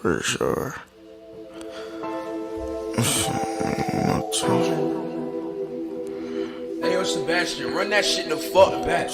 for sure. Hey, yo, Sebastian, run that shit the fuck back.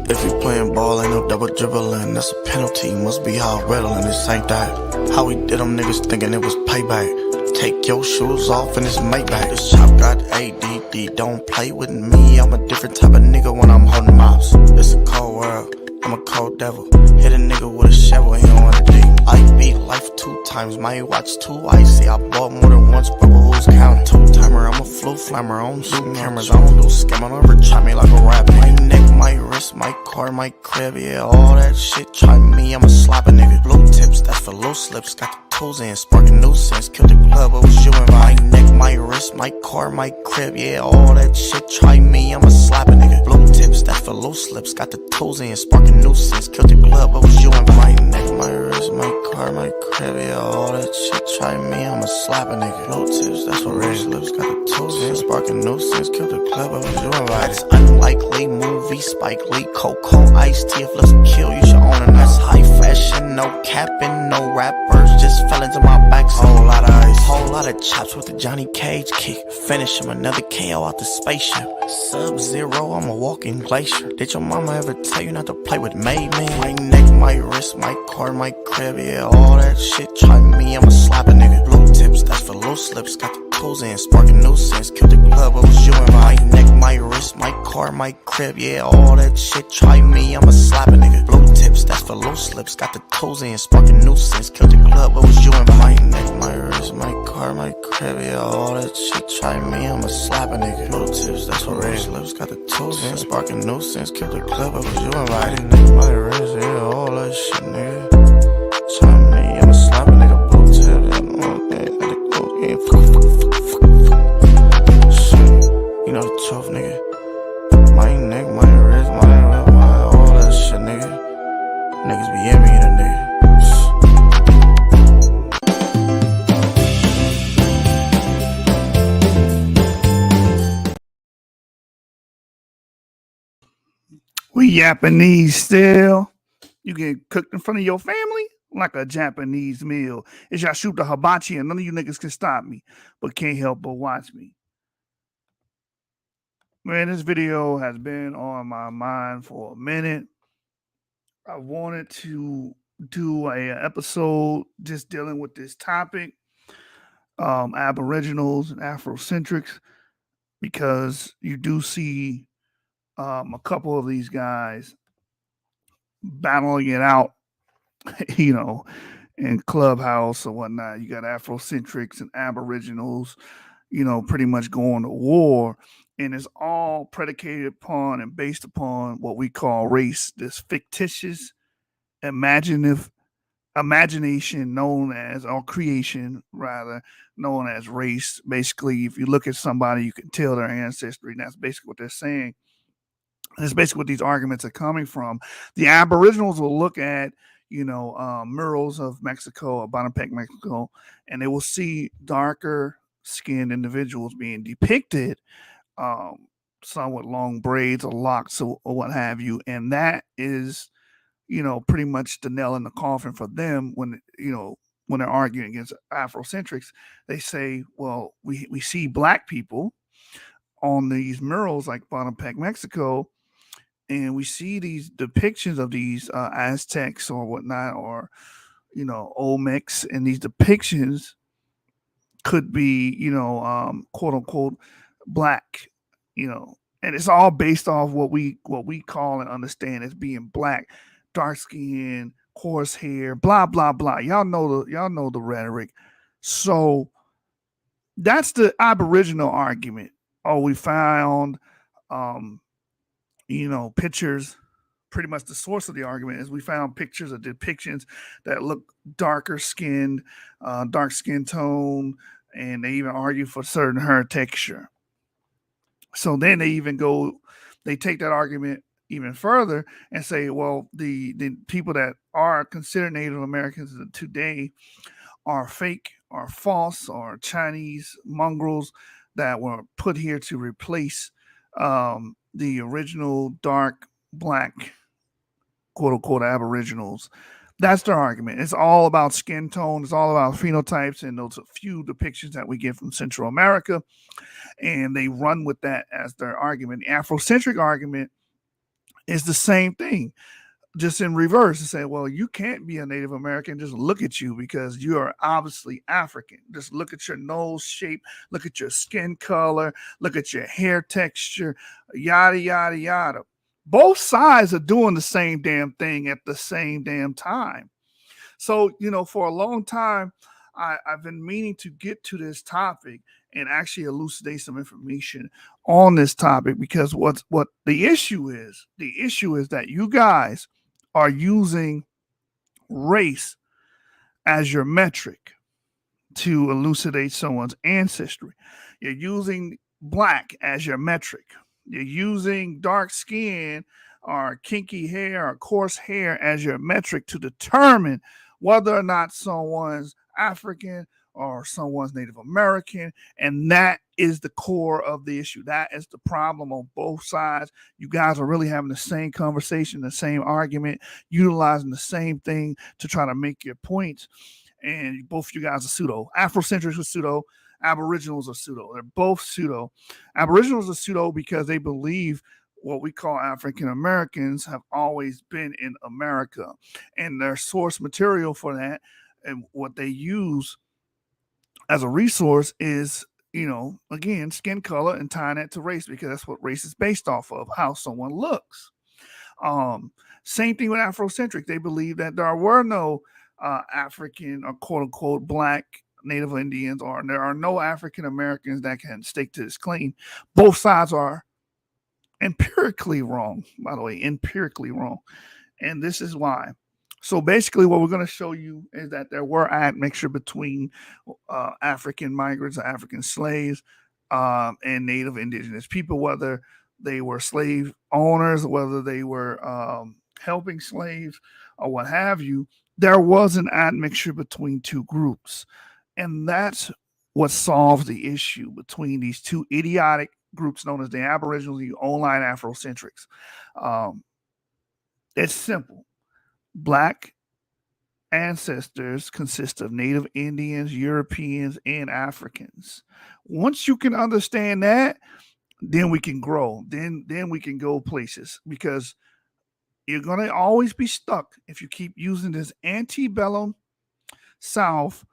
If you playing ball, ain't no double dribbling. That's a penalty, must be hard riddling. This ain't that. How we did them niggas thinking it was payback. Take your shoes off and it's Maybach. This chop got ADD, don't play with me. I'm a different type of nigga when I'm holding mouse. It's a cold world, I'm a cold devil. Hit a nigga with a shovel, he don't wanna dig. I beat life 2 times, my watch too icy. I bought more than once, but who's counting? 2-timer, I'm a flow flammer. I don't shoot cameras, I don't do scam. Don't ever try me like a rap. My neck, my wrist, my car, my crib, yeah, all that shit. Try me, I'ma slap a nigga. Blue tips, that's for low slips. Got the toes in, sparking nuisance. Killed the club, what was you and my neck, my wrist, my car, my crib, yeah, all that shit. Try me, I'ma slap a nigga. Blue tips, that's for low slips. Got the toes in, sparking nuisance. Killed the club, what was you and my neck, my wrist, my car, my crib, yeah, all that shit. Try me, I'ma slap a nigga. Blue tips, that's for low slips. Got the toes in, sparking nuisance. Killed the club, what was you and my. It's unlikely movie, Spike Lee, Coco, Ice T. If let's kill, you should own it. That's high fashion, no capping, no rappers just fell into my back. Whole lot of ice, whole lot of chops with the Johnny Cage kick. Finish him, another KO out the spaceship. Sub-Zero, I'm a walking glacier. Did your mama ever tell you not to play with May, man? My neck, my wrist, my car, my crib, yeah, all that shit. Try me, I'ma slap a nigga. Blue tips, that's for low slips. Got the toes in, sparking nuisance. Killed the club, what was you and my neck, my wrist, my car, my crib, yeah, all that shit. Try me, I'ma slap a nigga. Blue tips, that's for low slips. Got the toes in, sparking nuisance. Killed the club, what was you and my neck, my wrist, my car, my crib, yeah, all that shit. Try me, I'ma slap a nigga. Blue tips, that's for low slips. Got the toes in, sparking nuisance. Killed the club, what was you and my neck, my wrist, yeah, all that shit, nigga. Try me, I'ma slap a nigga. Blue tips, you know the truth, nigga. My neck, my wrist, my all that shit, nigga. Niggas be in me, nigga. We Japanese still. You get cooked in front of your family like a Japanese meal. It's y'all shoot the hibachi and none of you niggas can stop me, but can't help but watch me. Man, this video has been on my mind for a minute. I wanted to do a episode just dealing with this topic, Aboriginals and Afro Centrics, because you do see a couple of these guys battling it out, in Clubhouse or whatnot. You got Afrocentrics and Aboriginals, pretty much going to war. And it's all predicated upon and based upon what we call race, this fictitious, imagination known as, or creation rather, known as race. Basically, if you look at somebody, you can tell their ancestry. And that's basically what they're saying. That's basically what these arguments are coming from. The Aboriginals will look at, murals of Mexico or Bonaparte, Mexico, and they will see darker skinned individuals being depicted, some with long braids or locks or what have you. And that is, pretty much the nail in the coffin for them when they're arguing against Afrocentrics. They say, well, we see black people on these murals like Bonaparte, Mexico, and we see these depictions of these Aztecs or whatnot, or Olmecs, and these depictions could be quote unquote black, and it's all based off what we call and understand as being black, dark skin, coarse hair, blah blah blah. Y'all know the rhetoric. So that's the Aboriginal argument. Oh, we found pictures. Pretty much the source of the argument is we found pictures of depictions that look darker skinned, dark skin tone, and they even argue for certain hair texture. So then they take that argument even further and say, well, the people that are considered Native Americans today are fake, or false, or Chinese mongrels that were put here to replace the original dark black quote unquote Aboriginals. That's their argument. It's all about skin tone. It's all about phenotypes and those few depictions that we get from Central America. And they run with that as their argument. The Afrocentric argument is the same thing, just in reverse, to say, well, you can't be a Native American. Just look at you because you are obviously African. Just look at your nose shape, look at your skin color, look at your hair texture, yada, yada, yada. Both sides are doing the same damn thing at the same damn time. So, for a long time, I've been meaning to get to this topic and actually elucidate some information on this topic, because what the issue is that you guys are using race as your metric to elucidate someone's ancestry. You're using black as your metric. You're using dark skin or kinky hair or coarse hair as your metric to determine whether or not someone's African or someone's Native American. And that is the core of the issue. That is the problem on both sides. You guys are really having the same conversation, the same argument, utilizing the same thing to try to make your points. And both of you guys are pseudo. Afrocentrics are pseudo. Aboriginals are pseudo. They're both pseudo. Aboriginals are pseudo because they believe what we call African Americans have always been in America. And their source material for that and what they use as a resource is, again, skin color and tying that to race, because that's what race is based off of, how someone looks. Same thing with Afrocentric. They believe that there were no African or quote unquote black Native Indians, or there are no African Americans that can stake to this claim. Both sides are empirically wrong, by the way, empirically wrong. And this is why. So basically what we're going to show you is that there were admixture between African migrants, African slaves, and Native indigenous people, whether they were slave owners, whether they were helping slaves or what have you. There was an admixture between two groups. And that's what solves the issue between these two idiotic groups known as the Aboriginals and the online Afrocentrics. It's simple. Black ancestors consist of Native Indians, Europeans, and Africans. Once you can understand that, then we can grow. Then we can go places, because you're going to always be stuck if you keep using this antebellum South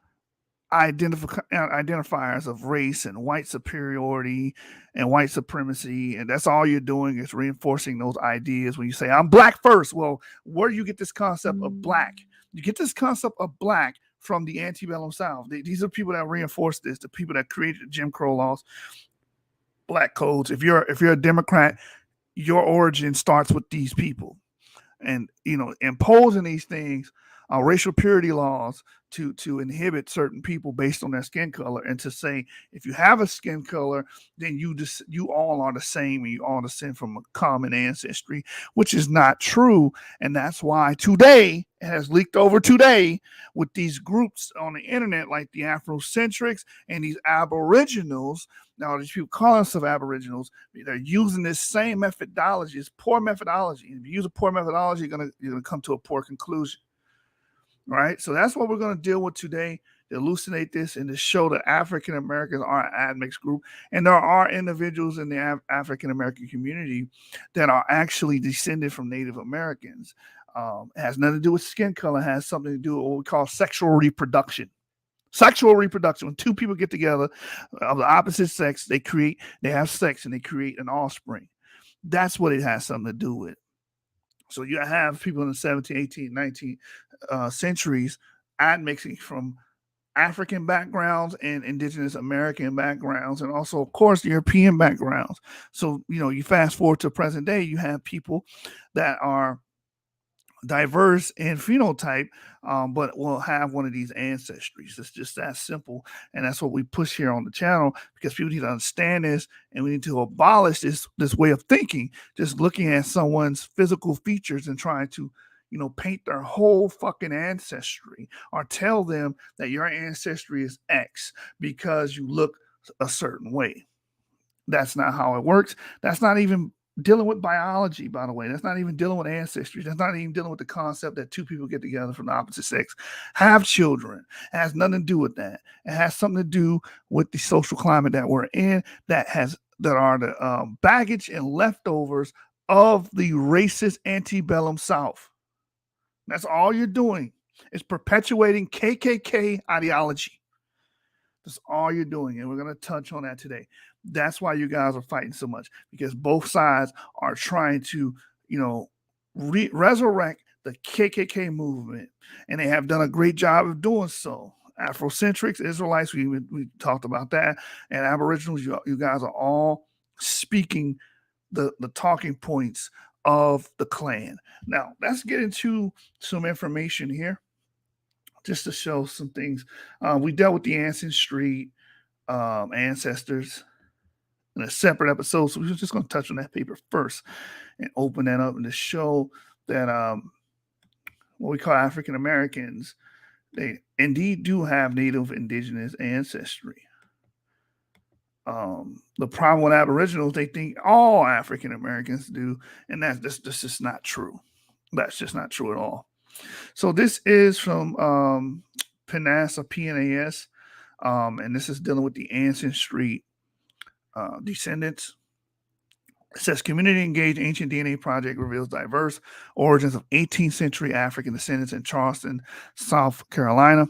identifiers of race and white superiority and white supremacy, and that's all you're doing is reinforcing those ideas. When you say I'm black first, well, where do you get this concept of black? You get this concept of black from the antebellum South. These are people that reinforce this, the people that created the Jim Crow laws, black codes. If you're a Democrat, your origin starts with these people. And imposing these things, racial purity laws, to inhibit certain people based on their skin color, and to say if you have a skin color, then you all are the same and you all descend from a common ancestry, which is not true. And that's why today it has leaked over today with these groups on the internet like the Afrocentrics and these Aboriginals. Now these people call themselves Aboriginals, they're using this same methodology. It's poor methodology. If you use a poor methodology, you're gonna come to a poor conclusion. Right, so that's what we're going to deal with today, to elucidate this and to show that African Americans are an admixed group, and there are individuals in the African American community that are actually descended from Native Americans. It has nothing to do with skin color. It has something to do with what we call sexual reproduction. Sexual reproduction. When two people get together of the opposite sex, they have sex and they create an offspring. That's what it has something to do with. So you have people in the 17th, 18th, 19th centuries admixing from African backgrounds and indigenous American backgrounds, and also, of course, European backgrounds. So, you fast forward to present day, you have people that are diverse in phenotype, but will have one of these ancestries. It's just that simple. And that's what we push here on the channel, because people need to understand this, and we need to abolish this way of thinking, just looking at someone's physical features and trying to paint their whole fucking ancestry, or tell them that your ancestry is X because you look a certain way. That's not how it works. That's not even dealing with biology, by the way. That's not even dealing with ancestry. That's not even dealing with the concept that two people get together from the opposite sex, have children. It has nothing to do with that. It has something to do with the social climate that we're in that are the baggage and leftovers of the racist antebellum South. That's all you're doing is perpetuating KKK ideology. That's all you're doing. And we're going to touch on that today. That's why you guys are fighting so much, because both sides are trying to, resurrect the KKK movement. And they have done a great job of doing so. Afro Centrics, Israelites, we talked about that. And Aboriginals, you guys are all speaking the talking points of the Klan. Now, let's get into some information here just to show some things. We dealt with the ancestry, ancestors in a separate episode. So we're just going to touch on that paper first and open that up and to show that what we call African Americans, they indeed do have Native Indigenous ancestry. The problem with Aboriginals, they think all African Americans do, and that's just not true. That's just not true at all. So this is from PNAS, PNAS, and this is dealing with the ancestry descendants. It says community engaged ancient DNA project reveals diverse origins of 18th century African descendants in Charleston, South Carolina.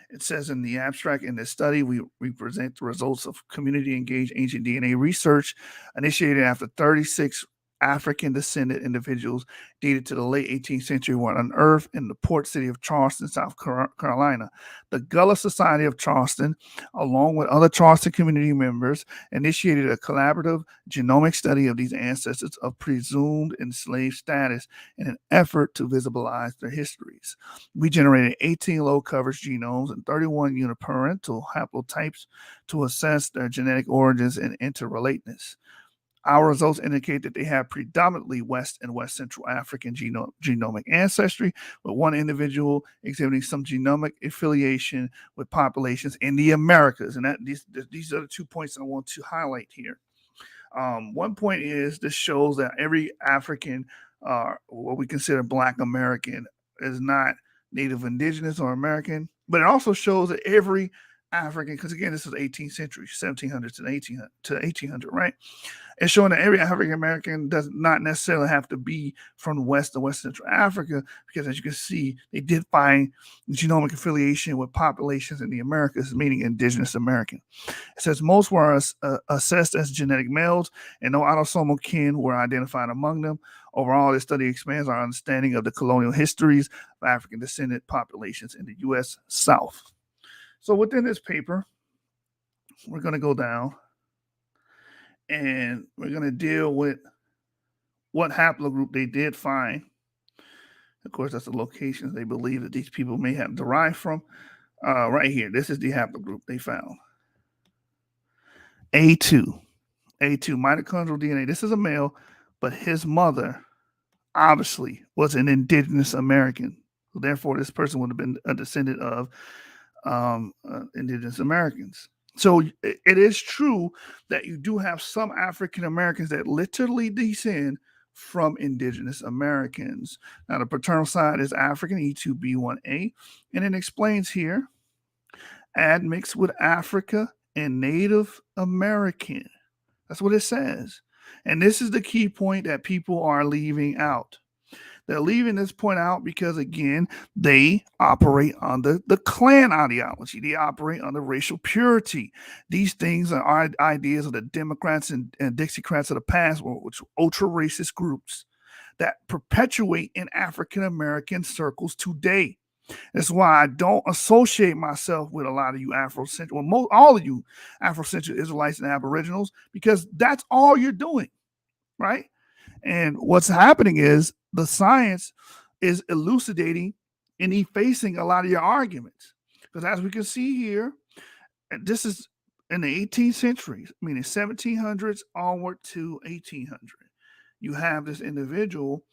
It says in the abstract, in this study, we present the results of community engaged ancient DNA research initiated after 36 African descendant individuals dated to the late 18th century were unearthed in the port city of Charleston, South Carolina. The Gullah Society of Charleston, along with other Charleston community members, initiated a collaborative genomic study of these ancestors of presumed enslaved status in an effort to visibilize their histories. We generated 18 low coverage genomes and 31 uniparental haplotypes to assess their genetic origins and interrelatedness. Our results indicate that they have predominantly West and West Central African genomic ancestry, with one individual exhibiting some genomic affiliation with populations in the Americas. And these are the 2 points I want to highlight here. One point is this shows that every African, what we consider Black American, is not Native Indigenous or American, but it also shows that every African, because again, this is 18th century, 1700s to 1800, right? It's showing that every African American does not necessarily have to be from West or West Central Africa, because as you can see, they did find genomic affiliation with populations in the Americas, meaning Indigenous American. It says most were assessed as genetic males, and no autosomal kin were identified among them. Overall, this study expands our understanding of the colonial histories of African descendant populations in the U.S. South. So within this paper, we're going to go down and we're going to deal with what haplogroup they did find. Of course, that's the locations they believe that these people may have derived from. Right here, this is the haplogroup they found. A2 mitochondrial DNA. This is a male, but his mother obviously was an Indigenous American. So therefore, this person would have been a descendant of Indigenous Americans. So it is true that you do have some African Americans that literally descend from Indigenous Americans. Now, the paternal side is African, E2B1A, and it explains here, admixed with Africa and Native American. That's what it says. And this is the key point that people are leaving out. They're leaving this point out because, again, they operate under the Klan ideology. They operate under racial purity. These things are ideas of the Democrats and Dixiecrats of the past, which are ultra-racist groups that perpetuate in African-American circles today. That's why I don't associate myself with a lot of you Afro-Centric, all of you Afro-Centric Israelites and Aboriginals, because that's all you're doing, right? And what's happening is the science is elucidating and effacing a lot of your arguments. Because as we can see here, this is in the 18th century, meaning 1700s onward to 1800. You have this individual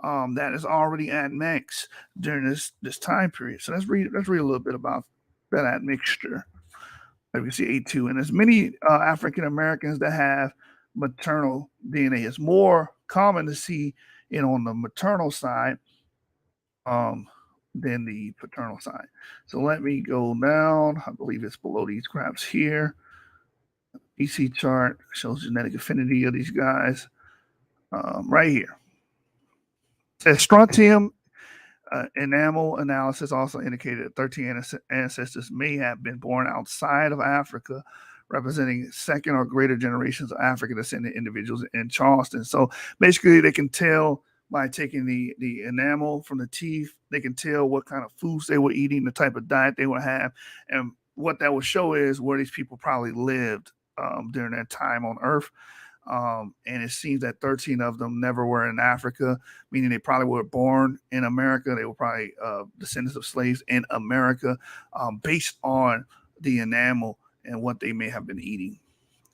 that is already admixed during this time period. So let's read a little bit about that admixture. we see A2, and there's many African Americans that have maternal DNA. It's more common to see it on the maternal side than the paternal side. So let me go down. I believe it's below these graphs here. EC chart shows genetic affinity of these guys right here. It says strontium enamel analysis also indicated that 13 ancestors may have been born outside of Africa, representing second or greater generations of African descendant individuals in Charleston. So basically, they can tell by taking the enamel from the teeth, they can tell what kind of foods they were eating, the type of diet they would have, and what that would show is where these people probably lived during their time on Earth. And it seems that 13 of them never were in Africa, meaning they probably were born in America. They were probably descendants of slaves in America, based on the enamel and what they may have been eating.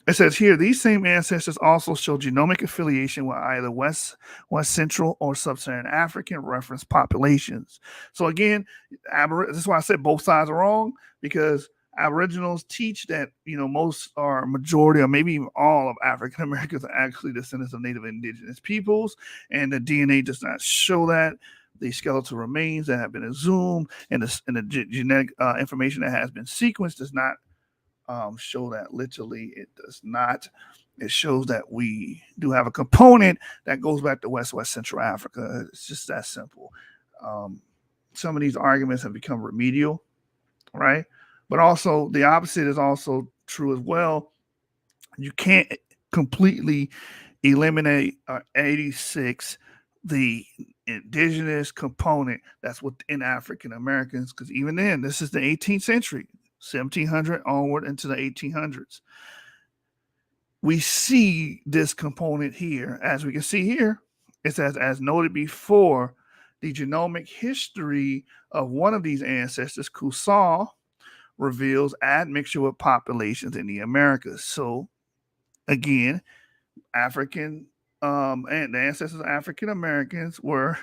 It says here, these same ancestors also show genomic affiliation with either West Central or Sub-Saharan African reference populations. So again, this is why I said both sides are wrong, because Aboriginals teach that, most or majority or maybe even all of African Americans are actually descendants of Native Indigenous peoples, and the DNA does not show that. The skeletal remains that have been exhumed and the genetic information that has been sequenced does not show that. Literally, it does not. It shows that we do have a component that goes back to West Central Africa. It's just that simple. Some of these arguments have become remedial, right? But also the opposite is also true as well. You can't completely eliminate 86 the indigenous component that's within African Americans, because even then, this is the 18th century, 1700 onward into the 1800s. We see this component here. As we can see here, it says, as noted before, the genomic history of one of these ancestors, Kusal, reveals admixture with populations in the Americas. So again, African and the ancestors of African Americans were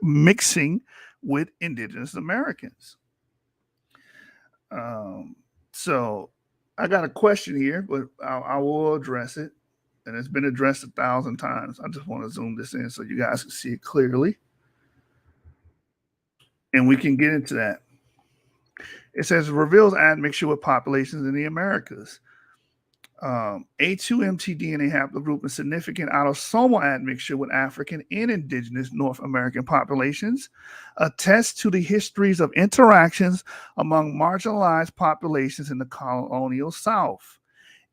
mixing with indigenous Americans. So I got a question here, but I will address it, and it's been addressed 1,000 times. I just want to zoom this in so you guys can see it clearly, and we can get into that. It says reveals admixture with populations in the Americas. A2 mtDNA haplogroup and significant autosomal admixture with African and indigenous North American populations attest to the histories of interactions among marginalized populations in the colonial South.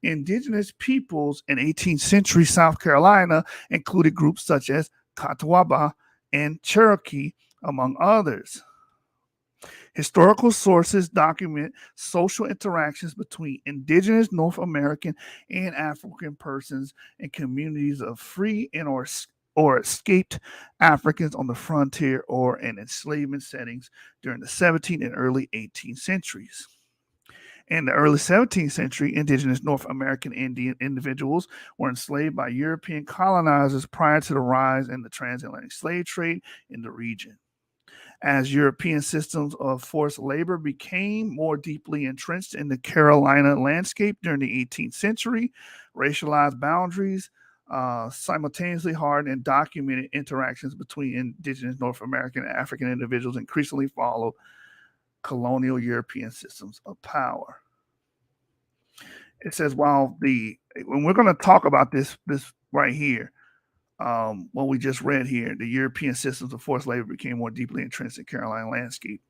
Indigenous peoples in 18th century South Carolina included groups such as Catawba and Cherokee, among others. Historical sources document social interactions between indigenous North American and African persons and communities of free and or escaped Africans on the frontier or in enslavement settings during the 17th and early 18th centuries. In the early 17th century, indigenous North American Indian individuals were enslaved by European colonizers prior to the rise in the transatlantic slave trade in the region. As European systems of forced labor became more deeply entrenched in the Carolina landscape during the 18th century, racialized boundaries simultaneously hardened and documented interactions between indigenous North American and African individuals increasingly followed colonial European systems of power. It says, when we're going to talk about this right here, what we just read here, the European systems of forced labor became more deeply entrenched in Carolina landscape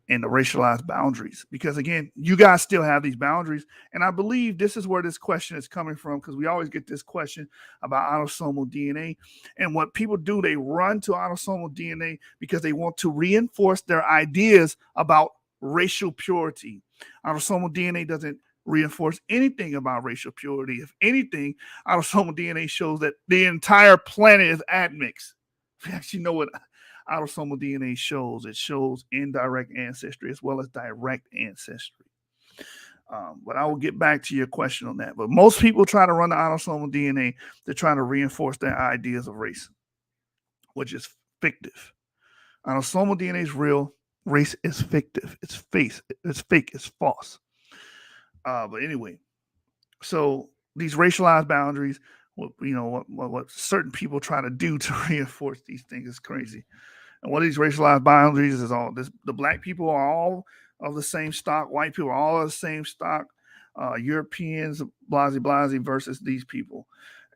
and the racialized boundaries. Because again, you guys still have these boundaries. And I believe this is where this question is coming from, because we always get this question about autosomal DNA. And what people do, they run to autosomal DNA because they want to reinforce their ideas about racial purity. Autosomal DNA doesn't reinforce anything about racial purity. If anything, autosomal DNA shows that the entire planet is admixed. If you actually know what autosomal DNA shows, it shows indirect ancestry as well as direct ancestry. But I will get back to your question on that. But most people try to run the autosomal DNA to try to reinforce their ideas of race, which is fictive. Autosomal DNA is real. Race is fictive. It's fake. It's false. But anyway, so these racialized boundaries, what certain people try to do to reinforce these things is crazy. And one of these racialized boundaries is all this: the black people are all of the same stock, white people are all of the same stock, Europeans, blasey blasey versus these people.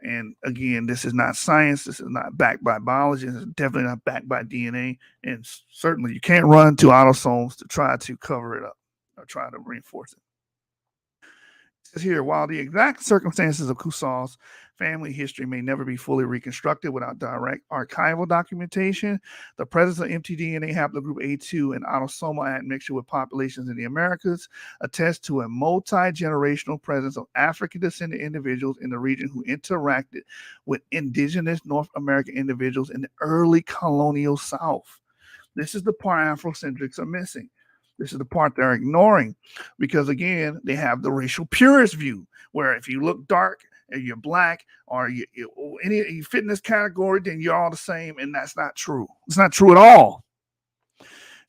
And again, this is not science. This is not backed by biology. This is definitely not backed by DNA. And certainly, you can't run to autosomes to try to cover it up or try to reinforce it. Says here, while the exact circumstances of Kusal's family history may never be fully reconstructed without direct archival documentation, the presence of mtDNA haplogroup A2 and autosomal admixture with populations in the Americas attests to a multi-generational presence of African-descended individuals in the region who interacted with indigenous North American individuals in the early colonial South. This is the part Afrocentrics are missing. This is the part they're ignoring because, again, they have the racial purist view where if you look dark and you're black or you fit in this category, then you're all the same. And that's not true. It's not true at all.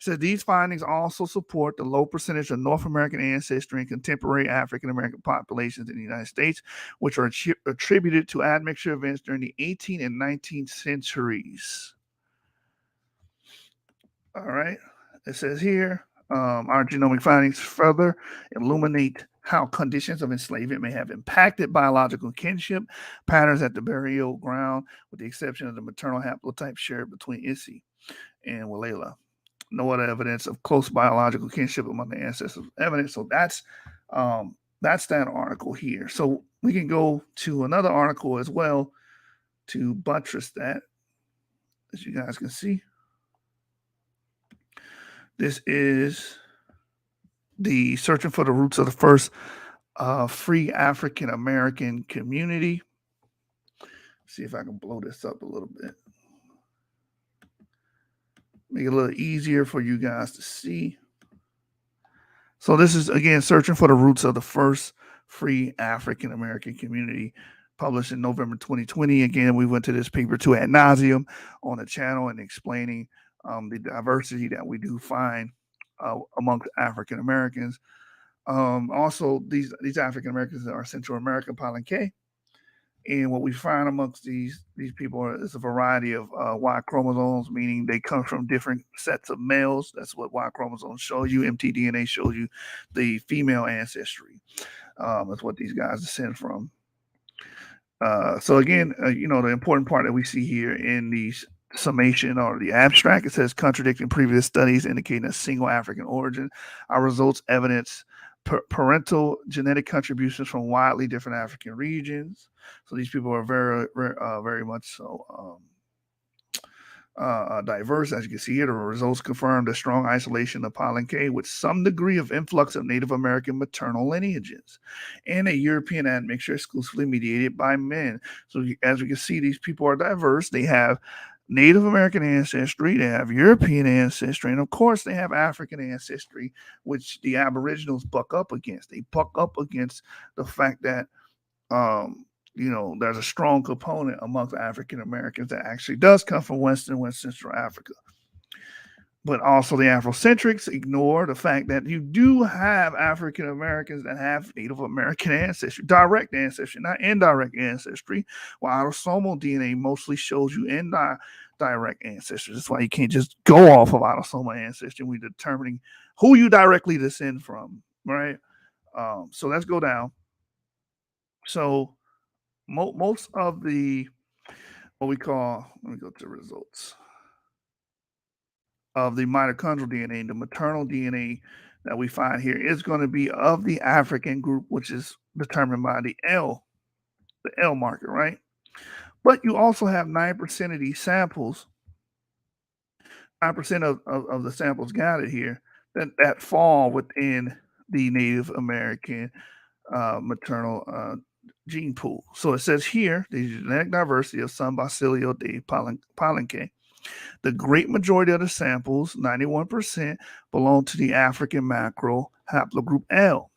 So these findings also support the low percentage of North American ancestry in contemporary African American populations in the United States, which are attributed to admixture events during the 18th and 19th centuries. All right. It says here, our genomic findings further illuminate how conditions of enslavement may have impacted biological kinship patterns at the burial ground, with the exception of the maternal haplotype shared between Issy and Walela. No other evidence of close biological kinship among the ancestors evidence. So that's that article here. So we can go to another article as well to buttress that, as you guys can see. This is the searching for the roots of the first free African American community. See if I can blow this up a little bit. Make it a little easier for you guys to see. So this is, again, searching for the roots of the first free African American community, published in November 2020. Again, we went to this paper to ad nauseum on the channel and explaining the diversity that we do find amongst African Americans. Also, these African Americans are Central American Palenque, and what we find amongst these people is a variety of Y chromosomes, meaning they come from different sets of males. That's what Y chromosomes show you. mtDNA shows you the female ancestry. That's what these guys descend from. So again, the important part that we see here in these summation or the abstract, it says contradicting previous studies indicating a single African origin. Our results evidence parental genetic contributions from widely different African regions. So these people are very much so diverse. As you can see here, the results confirmed a strong isolation of Palenque with some degree of influx of Native American maternal lineages and a European admixture exclusively mediated by men. So as we can see, these people are diverse. They have Native American ancestry, they have European ancestry, and of course they have African ancestry, which the Aboriginals buck up against. They buck up against the fact that there's a strong component amongst African Americans that actually does come from West Central Africa. But also the Afrocentrics ignore the fact that you do have African Americans that have Native American ancestry, direct ancestry, not indirect ancestry, while autosomal DNA mostly shows you indirect ancestry. That's why you can't just go off of autosomal ancestry when you're determining who you directly descend from, right? So let's go down. So most of the what we call, let me go to the results of the mitochondrial DNA, the maternal DNA that we find here is going to be of the African group, which is determined by the L marker, right? But you also have 9% of these samples, 9% of the samples gathered here that fall within the Native American maternal gene pool. So it says here the genetic diversity of San Basilio de Palenque. The great majority of the samples, 91%, belong to the African macro haplogroup L.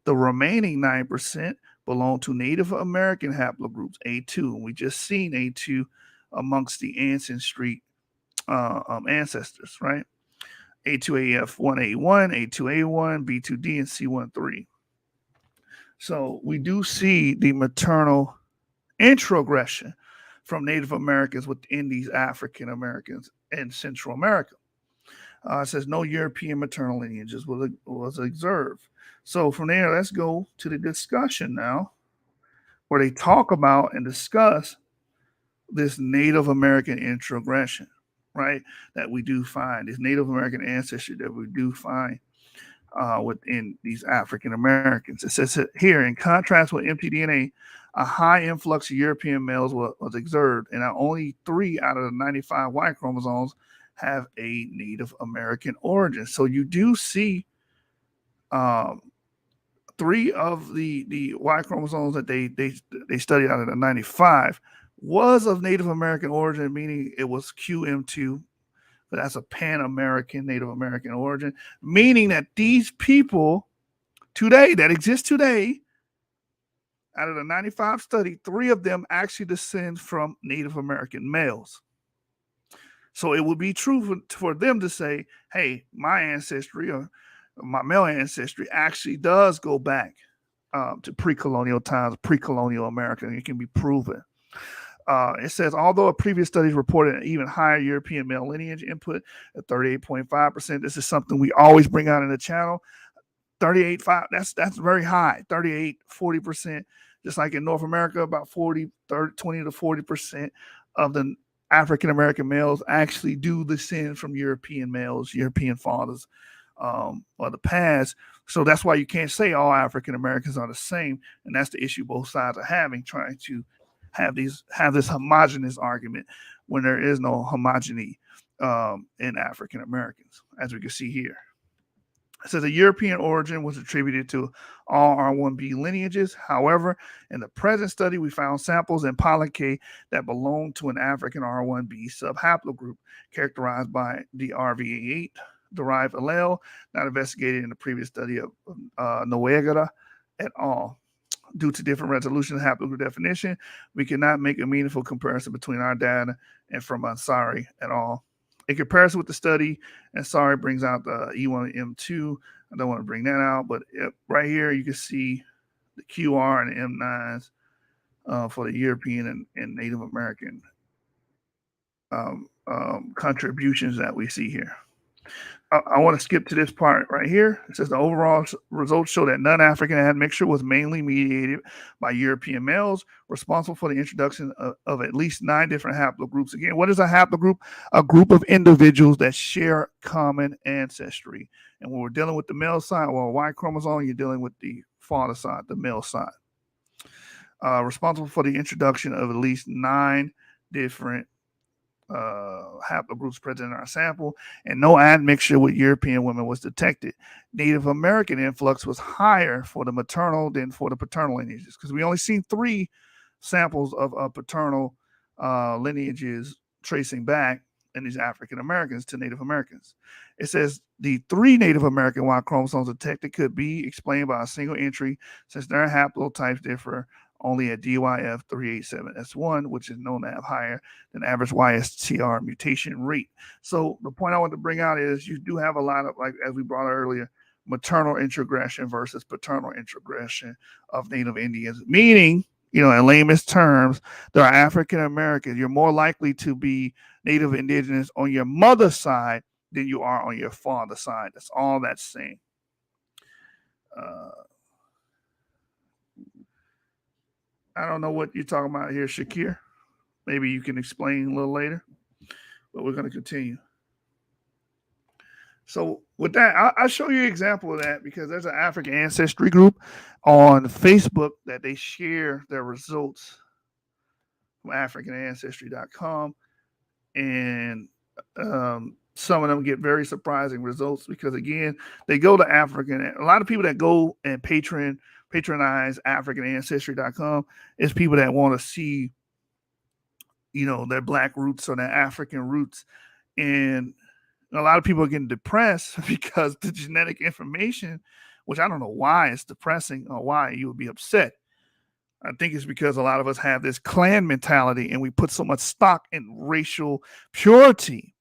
The remaining 9% belong to Native American haplogroups A2. And we just seen A2 amongst the ancestry ancestors, right? A2AF1A1, A2A1, B2D, and C13. So we do see the maternal introgression from Native Americans within these African Americans in Central America. It says no European maternal lineages was observed. So from there, let's go to the discussion now, where they talk about and discuss this Native American introgression, right? That we do find, this Native American ancestry that we do find within these African Americans. It says here, in contrast with mtDNA, a high influx of European males was observed, and only 3 out of the 95 Y chromosomes have a Native American origin. So you do see 3 of the Y chromosomes that they studied out of the 95 was of Native American origin, meaning it was QM2. But that's a Pan-American, Native American origin, meaning that these people today, that exist today, out of the 95 study, 3 of them actually descend from Native American males. So it would be true for them to say, hey, my ancestry or my male ancestry actually does go back to pre-colonial times, pre-colonial America. It can be proven. It says, although a previous studies reported an even higher European male lineage input at 38.5%, this is something we always bring out in the channel. 38.5, that's very high. 38, 40%, just like in North America, about 20 to 40% of the African American males actually do descend from European males, European fathers of the past. So that's why you can't say all African Americans are the same, and that's the issue both sides are having, trying to have this homogenous argument when there is no homogeny in African Americans, as we can see here. It says a European origin was attributed to all R1b lineages. However, in the present study, we found samples in pollen K that belong to an African R1b subhaplogroup characterized by the RVA8 derived allele, not investigated in the previous study of Noguera et al. Due to different resolution of haplogroup definition, we cannot make a meaningful comparison between our data and from Ansari et al. In comparison with the study, Ansari brings out the E1 and M2. I don't want to bring that out, but right here you can see the QR and the M9s for the European and Native American contributions that we see here. I want to skip to this part right here. It says the overall results show that non-African admixture was mainly mediated by European males, responsible for the introduction of at least 9 different haplogroups. Again, what is a haplogroup? A group of individuals that share common ancestry. And when we're dealing with the male side, or Y chromosome, you're dealing with the father side, the male side. Responsible for the introduction of at least 9 different haplogroups present in our sample, and no admixture with European women was detected. Native American influx was higher for the maternal than for the paternal lineages, because we only seen 3 samples of paternal lineages tracing back in these African Americans to Native Americans. It says the 3 Native American Y chromosomes detected could be explained by a single entry, since their haplotypes differ only at DYF387S1, which is known to have higher than average YSTR mutation rate. So the point I want to bring out is you do have a lot of, like as we brought out earlier, maternal introgression versus paternal introgression of Native Indians, meaning, you know, in layman's terms, there are African Americans. You're more likely to be Native Indigenous on your mother's side than you are on your father's side. That's all that's saying. I don't know what you're talking about here, Shakir. Maybe you can explain a little later, but we're going to continue. So with that, I'll show you an example of that, because there's an African ancestry group on Facebook that they share their results from AfricanAncestry.com. And some of them get very surprising results, because, again, they go to African. A lot of people that go and patronize AfricanAncestry.com is people that want to see, you know, their Black roots or their African roots. And a lot of people are getting depressed because the genetic information, which I don't know why it's depressing or why you would be upset. I think it's because a lot of us have this clan mentality, and we put so much stock in racial purity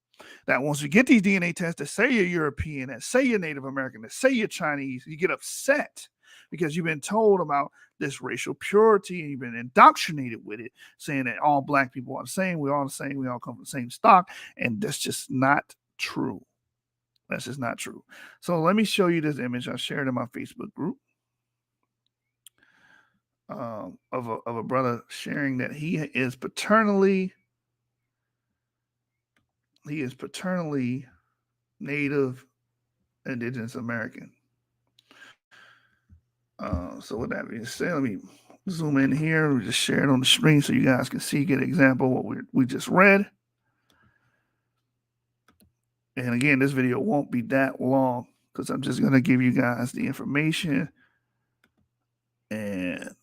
that once you get these DNA tests that say you're European, that say you're Native American, that say you're Chinese, you get upset because you've been told about this racial purity and you've been indoctrinated with it, saying that all black people are the same, we're all the same, we all come from the same stock, and that's just not true. That's just not true. So let me show you this image I shared in my Facebook group of a brother sharing that he is paternally Native Indigenous American. So with that being said, let me zoom in here. We just share it on the screen so you guys can see, get an example of what we just read. And again, this video won't be that long because I'm just going to give you guys the information and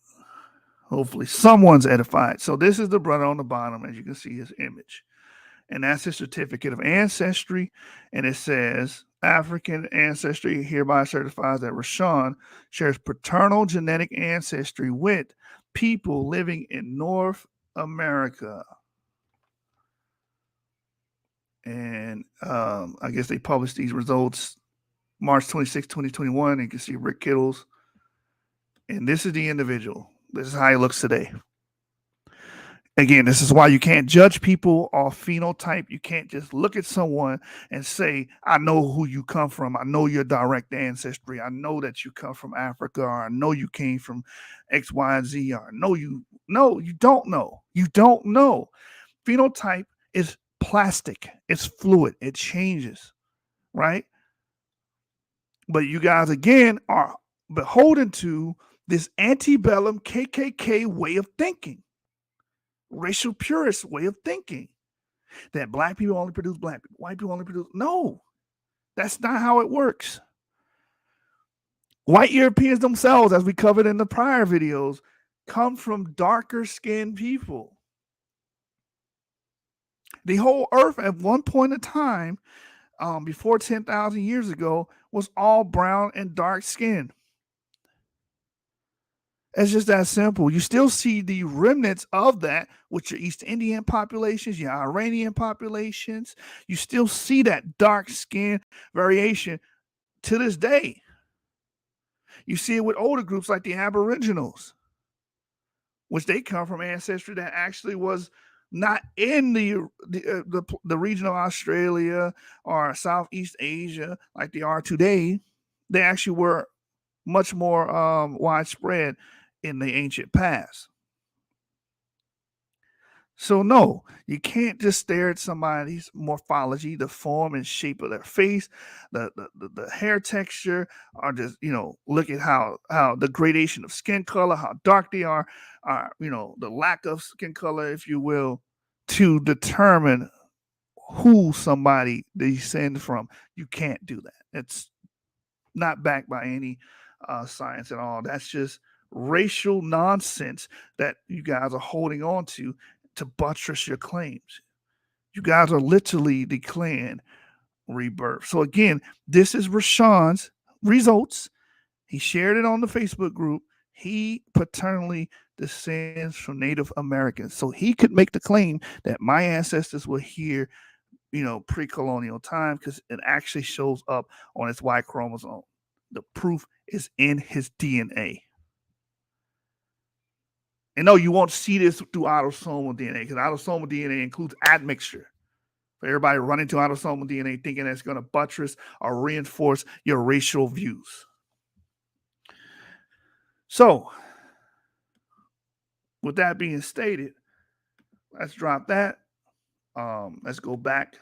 hopefully someone's edified. So this is the brother on the bottom, as you can see his image. And that's his certificate of ancestry. And it says, African ancestry hereby certifies that Rashawn shares paternal genetic ancestry with people living in North America. And I guess they published these results March 26, 2021. You can see Rick Kittles. And this is the individual. This is how he looks today. Again, this is why you can't judge people off phenotype. You can't just look at someone and say, I know who you come from. I know your direct ancestry. I know that you come from Africa, or I know you came from X, Y, and Z, or no, you don't know. You don't know. Phenotype is plastic. It's fluid. It changes, right? But you guys, again, are beholden to this antebellum KKK way of thinking. Racial purist way of thinking that black people only produce black people, white people only produce. No, that's not how it works. White Europeans themselves, as we covered in the prior videos, come from darker skinned people. The whole earth at one point in time, before 10,000 years ago, was all brown and dark skinned. It's just that simple. You still see the remnants of that with your East Indian populations, your Iranian populations. You still see that dark skin variation to this day. You see it with older groups like the Aboriginals, which they come from ancestry that actually was not in the region of Australia or Southeast Asia like they are today. They actually were much more widespread in the ancient past. So no, you can't just stare at somebody's morphology, the form and shape of their face, the hair texture, or just look at how the gradation of skin color, how dark they are, the lack of skin color, if you will, to determine who somebody descends from. You can't do that. It's not backed by any science at all. That's just racial nonsense that you guys are holding on to buttress your claims. You guys are literally declaring rebirth. So again, this is Rashawn's results. He shared it on the Facebook group. He paternally descends from Native Americans. So he could make the claim that my ancestors were here, pre-colonial time, because it actually shows up on his Y chromosome. The proof is in his DNA. And no, you won't see this through autosomal DNA, because autosomal DNA includes admixture. For everybody running to autosomal DNA thinking that's going to buttress or reinforce your racial views. So, with that being stated, let's drop that. Let's go back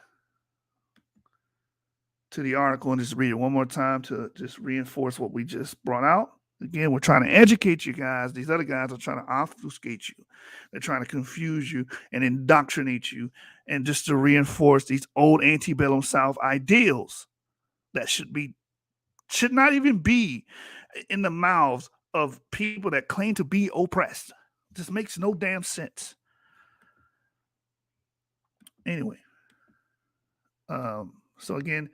to the article and just read it one more time to just reinforce what we just brought out. Again, we're trying to educate you guys. These other guys are trying to obfuscate you. They're trying to confuse you and indoctrinate you, and just to reinforce these old antebellum South ideals that should not even be in the mouths of people that claim to be oppressed. It just makes no damn sense. Anyway, so again,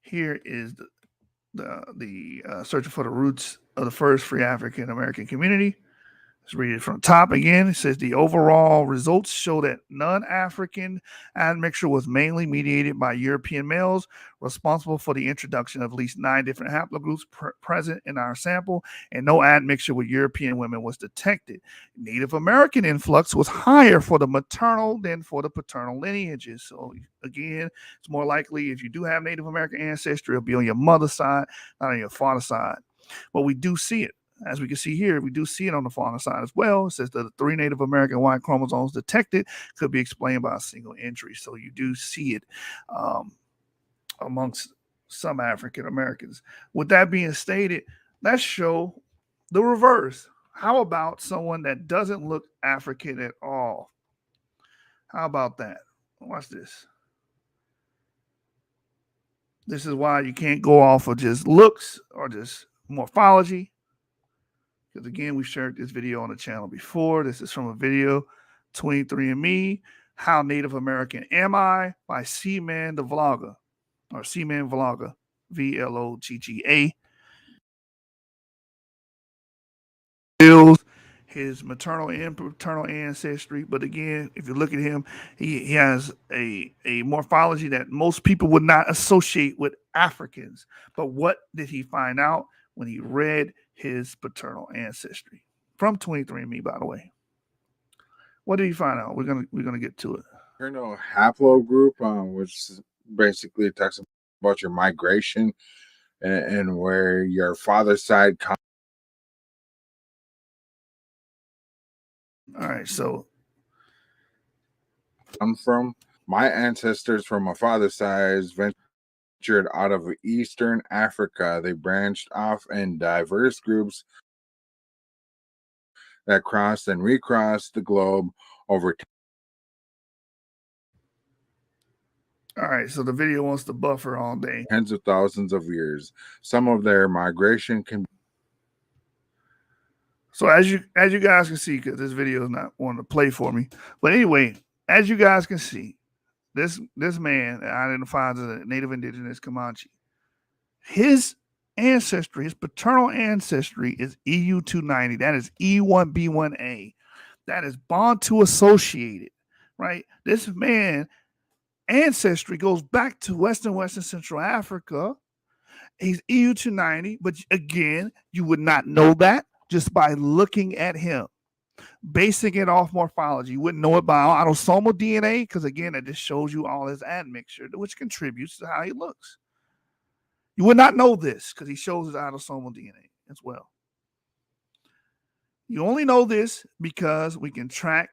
here is the searching for the roots of the first free African American community. Let's read it from the top again. It says the overall results show that non-African admixture was mainly mediated by European males, responsible for the introduction of at least 9 different haplogroups present in our sample, and no admixture with European women was detected. Native American influx was higher for the maternal than for the paternal lineages. So again, it's more likely if you do have Native American ancestry, it'll be on your mother's side, not on your father's side. But we do see it. As we can see here, we do see it on the father side as well. It says that the 3 Native American Y chromosomes detected could be explained by a single entry. So you do see it amongst some African Americans. With that being stated, let's show the reverse. How about someone that doesn't look African at all? How about that? Watch this. This is why you can't go off of just looks or just morphology. Because again, we shared this video on the channel before. This is from a video, 23andMe, How Native American Am I? By C-Man the Vlogger, or C-Man Vlogger, Vlogga. Builds his maternal and paternal ancestry. But again, if you look at him, he has a morphology that most people would not associate with Africans. But what did he find out when he read his paternal ancestry? From 23andMe, by the way. What did he find out? We're gonna get to it. Paternal haplogroup, which basically talks about your migration and where your father's side comes. All right, so I'm from. My ancestors from my father's side ventured out of Eastern Africa. They branched off in diverse groups that crossed and recrossed the globe over all right, so the video wants to buffer all day. tens of thousands of years. Some of their migration can. So as you guys can see, because this video is not wanting to play for me, but anyway, as you guys can see, this man identifies as a Native Indigenous Comanche. His ancestry, his paternal ancestry, is EU290. That is E1B1A. That is Bantu associated, right? This man ancestry goes back to Western Central Africa. He's EU290, but again, you would not know that just by looking at him, basing it off morphology. You wouldn't know it by autosomal DNA because, again, it just shows you all his admixture, which contributes to how he looks. You would not know this because he shows his autosomal DNA as well. You only know this because we can track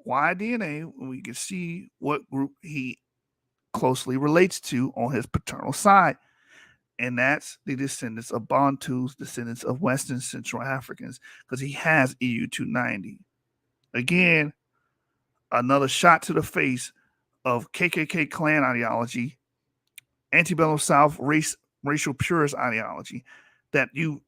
Y DNA and we can see what group he closely relates to on his paternal side. And that's the descendants of Bantus, descendants of Western Central Africans, because he has EU290. Again, another shot to the face of KKK Klan ideology, antebellum South racial purist ideology, that you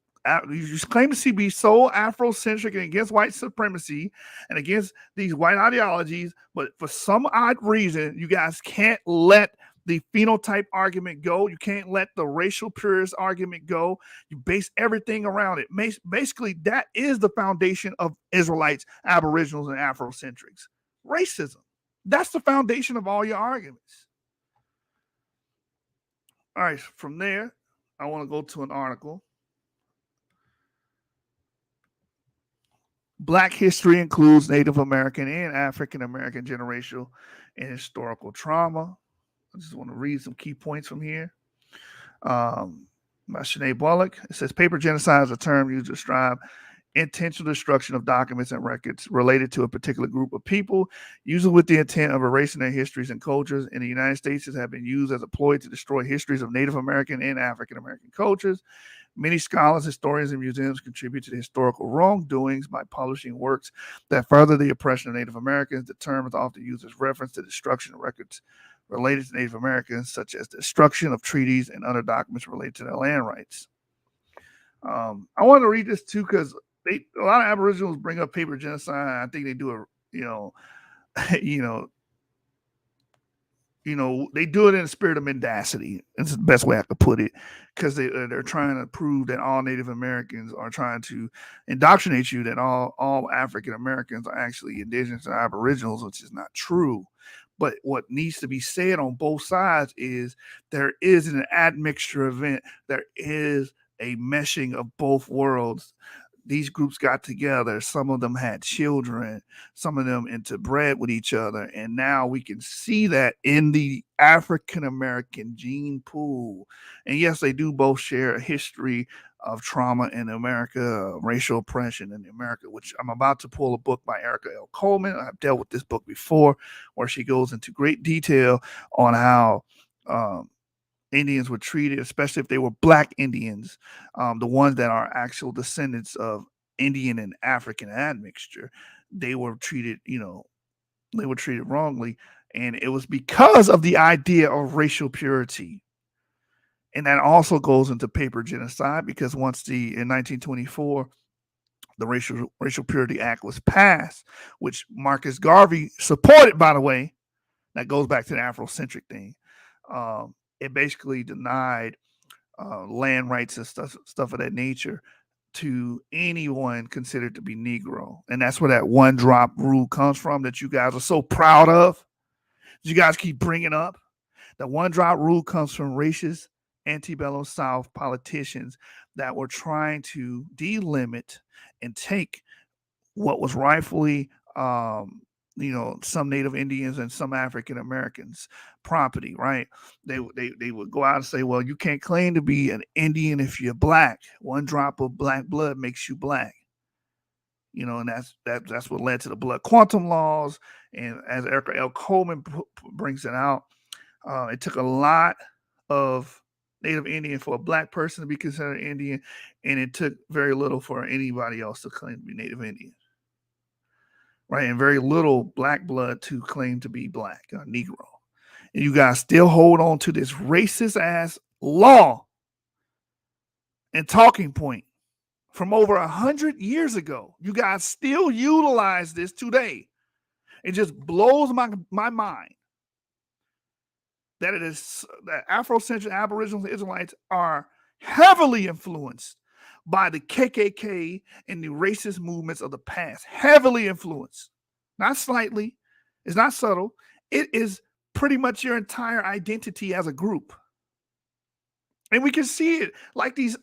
claim to be so Afrocentric and against white supremacy and against these white ideologies, but for some odd reason, you guys can't let the phenotype argument go. You can't let the racial purist argument go. You base everything around it. Basically, that is the foundation of Israelites, Aboriginals, and Afrocentrics. Racism. That's the foundation of all your arguments. All right, from there, I want to go to an article. Black history includes Native American and African American generational and historical trauma. I just want to read some key points from here. By Sinead Bullock. It says paper genocide is a term used to describe intentional destruction of documents and records related to a particular group of people, usually with the intent of erasing their histories and cultures. In the United States, it has been used as a ploy to destroy histories of Native American and African American cultures. Many scholars, historians, and museums contribute to the historical wrongdoings by publishing works that further the oppression of Native Americans. The term is often used as reference to destruction of records related to Native Americans, such as the destruction of treaties and other documents related to their land rights. I want to read this too because a lot of Aboriginals bring up paper genocide. I think they do a, they do it in a spirit of mendacity. It's the best way I could put it, because they're trying to prove that all Native Americans are trying to indoctrinate you that all African Americans are actually indigenous and aboriginals, which is not true. But what needs to be said on both sides is there is an admixture event. There is a meshing of both worlds. These groups got together. Some of them had children, some of them interbred with each other. And now we can see that in the African American gene pool. And yes, they do both share a history of trauma in America, racial oppression in America, which I'm about to pull a book by Erica L. Coleman. I've dealt with this book before, where she goes into great detail on how Indians were treated, especially if they were Black Indians, the ones that are actual descendants of Indian and African admixture. They were treated, they were treated wrongly, and it was because of the idea of racial purity. And that also goes into paper genocide, because in 1924, the Racial Purity Act was passed, which Marcus Garvey supported, by the way. That goes back to the Afro Centric thing. It basically denied land rights and stuff of that nature to anyone considered to be Negro. And that's where that one drop rule comes from that you guys are so proud of. You guys keep bringing up. The one drop rule comes from racist antebellum South politicians that were trying to delimit and take what was rightfully some Native Indians and some African Americans property, right? They would go out and say, well, you can't claim to be an Indian if you're Black. One drop of Black blood makes you Black. And that's what led to the blood quantum laws. And as Erica L. Coleman brings it out, it took a lot of Native Indian for a Black person to be considered Indian, and it took very little for anybody else to claim to be Native Indian. Right, and very little Black blood to claim to be Black or Negro. And you guys still hold on to this racist ass law and talking point from over 100 years ago. You guys still utilize this today. It just blows my mind that that Afrocentric Aboriginals and Israelites are heavily influenced by the KKK and the racist movements of the past. Heavily influenced. Not slightly. It's not subtle. It is pretty much your entire identity as a group. And we can see it like these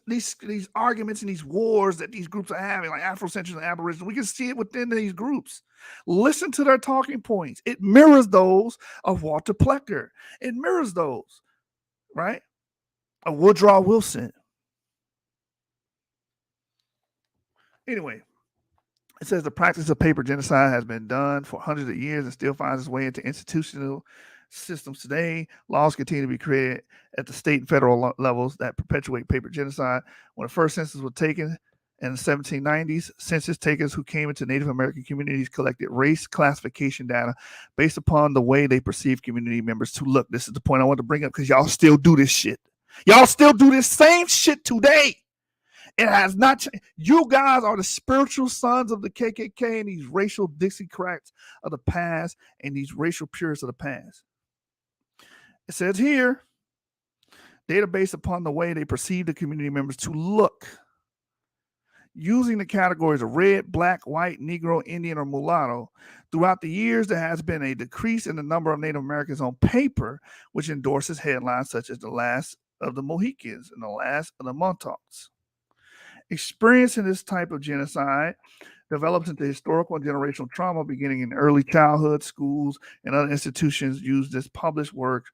arguments and these wars that these groups are having, like Afrocentric and Aboriginal. We can see it within these groups. Listen to their talking points. It mirrors those of Walter Plecker. It mirrors those, right? Of Woodrow Wilson. Anyway, it says the practice of paper genocide has been done for hundreds of years and still finds its way into institutional systems today. Laws continue to be created at the state and federal levels that perpetuate paper genocide. When the first census was taken in the 1790s, census takers who came into Native American communities collected race classification data based upon the way they perceived community members to look. This is the point I want to bring up because y'all still do this shit. Y'all still do this same shit today. It has not changed. You guys are the spiritual sons of the KKK and these racial Dixiecrats of the past and these racial purists of the past. It says here, data based upon the way they perceive the community members to look. Using the categories of red, Black, white, Negro, Indian, or mulatto, throughout the years, there has been a decrease in the number of Native Americans on paper, which endorses headlines such as the last of the Mohicans and the last of the Montauk's. Experiencing this type of genocide develops into historical and generational trauma beginning in early childhood. Schools and other institutions use this published work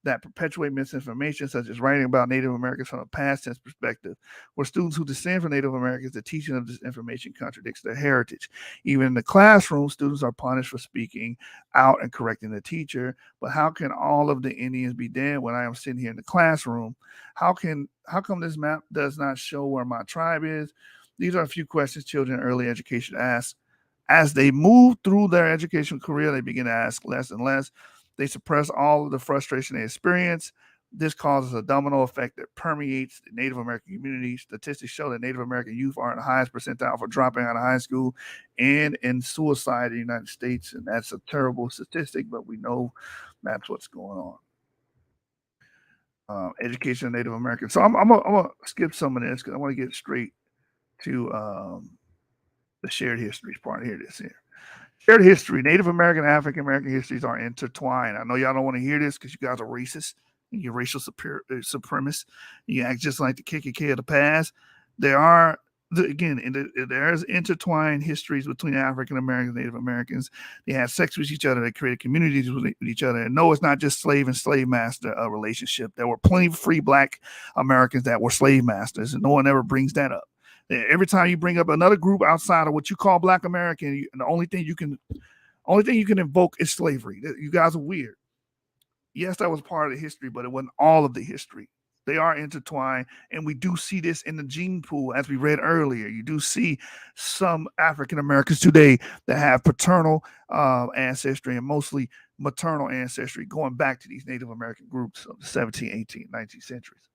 that perpetuate misinformation, such as writing about Native Americans from a past tense perspective. For students who descend from Native Americans, the teaching of this information contradicts their heritage. Even in the classroom, students are punished for speaking out and correcting the teacher. But how can all of the Indians be dead when I am sitting here in the classroom? How come this map does not show where my tribe is? These are a few questions children in early education ask. As they move through their educational career, they begin to ask less and less. They suppress all of the frustration they experience This causes a domino effect that permeates the Native American community. Statistics show that Native American youth are in the highest percentile for dropping out of high school and in suicide in the United States. And that's a terrible statistic, but we know that's what's going on. Education of Native Americans. So I'm gonna skip some of this because I want to get straight to the shared histories part. Here it is here. Shared history. Native American and African American histories are intertwined. I know y'all don't want to hear this because you guys are racist and you're racial supremacists. You act just like the KKK of the past. There are, again, there's intertwined histories between African Americans and Native Americans. They have sex with each other. They created communities with each other. And no, it's not just slave and slave master relationship. There were plenty of free Black Americans that were slave masters, and no one ever brings that up. Every time you bring up another group outside of what you call Black American, the only thing you can invoke is slavery. You guys are weird. Yes, that was part of the history, but it wasn't all of the history. They are intertwined, and we do see this in the gene pool, as we read earlier. You do see some African Americans today that have paternal ancestry and mostly maternal ancestry going back to these Native American groups of the 17th, 18th, 19th centuries.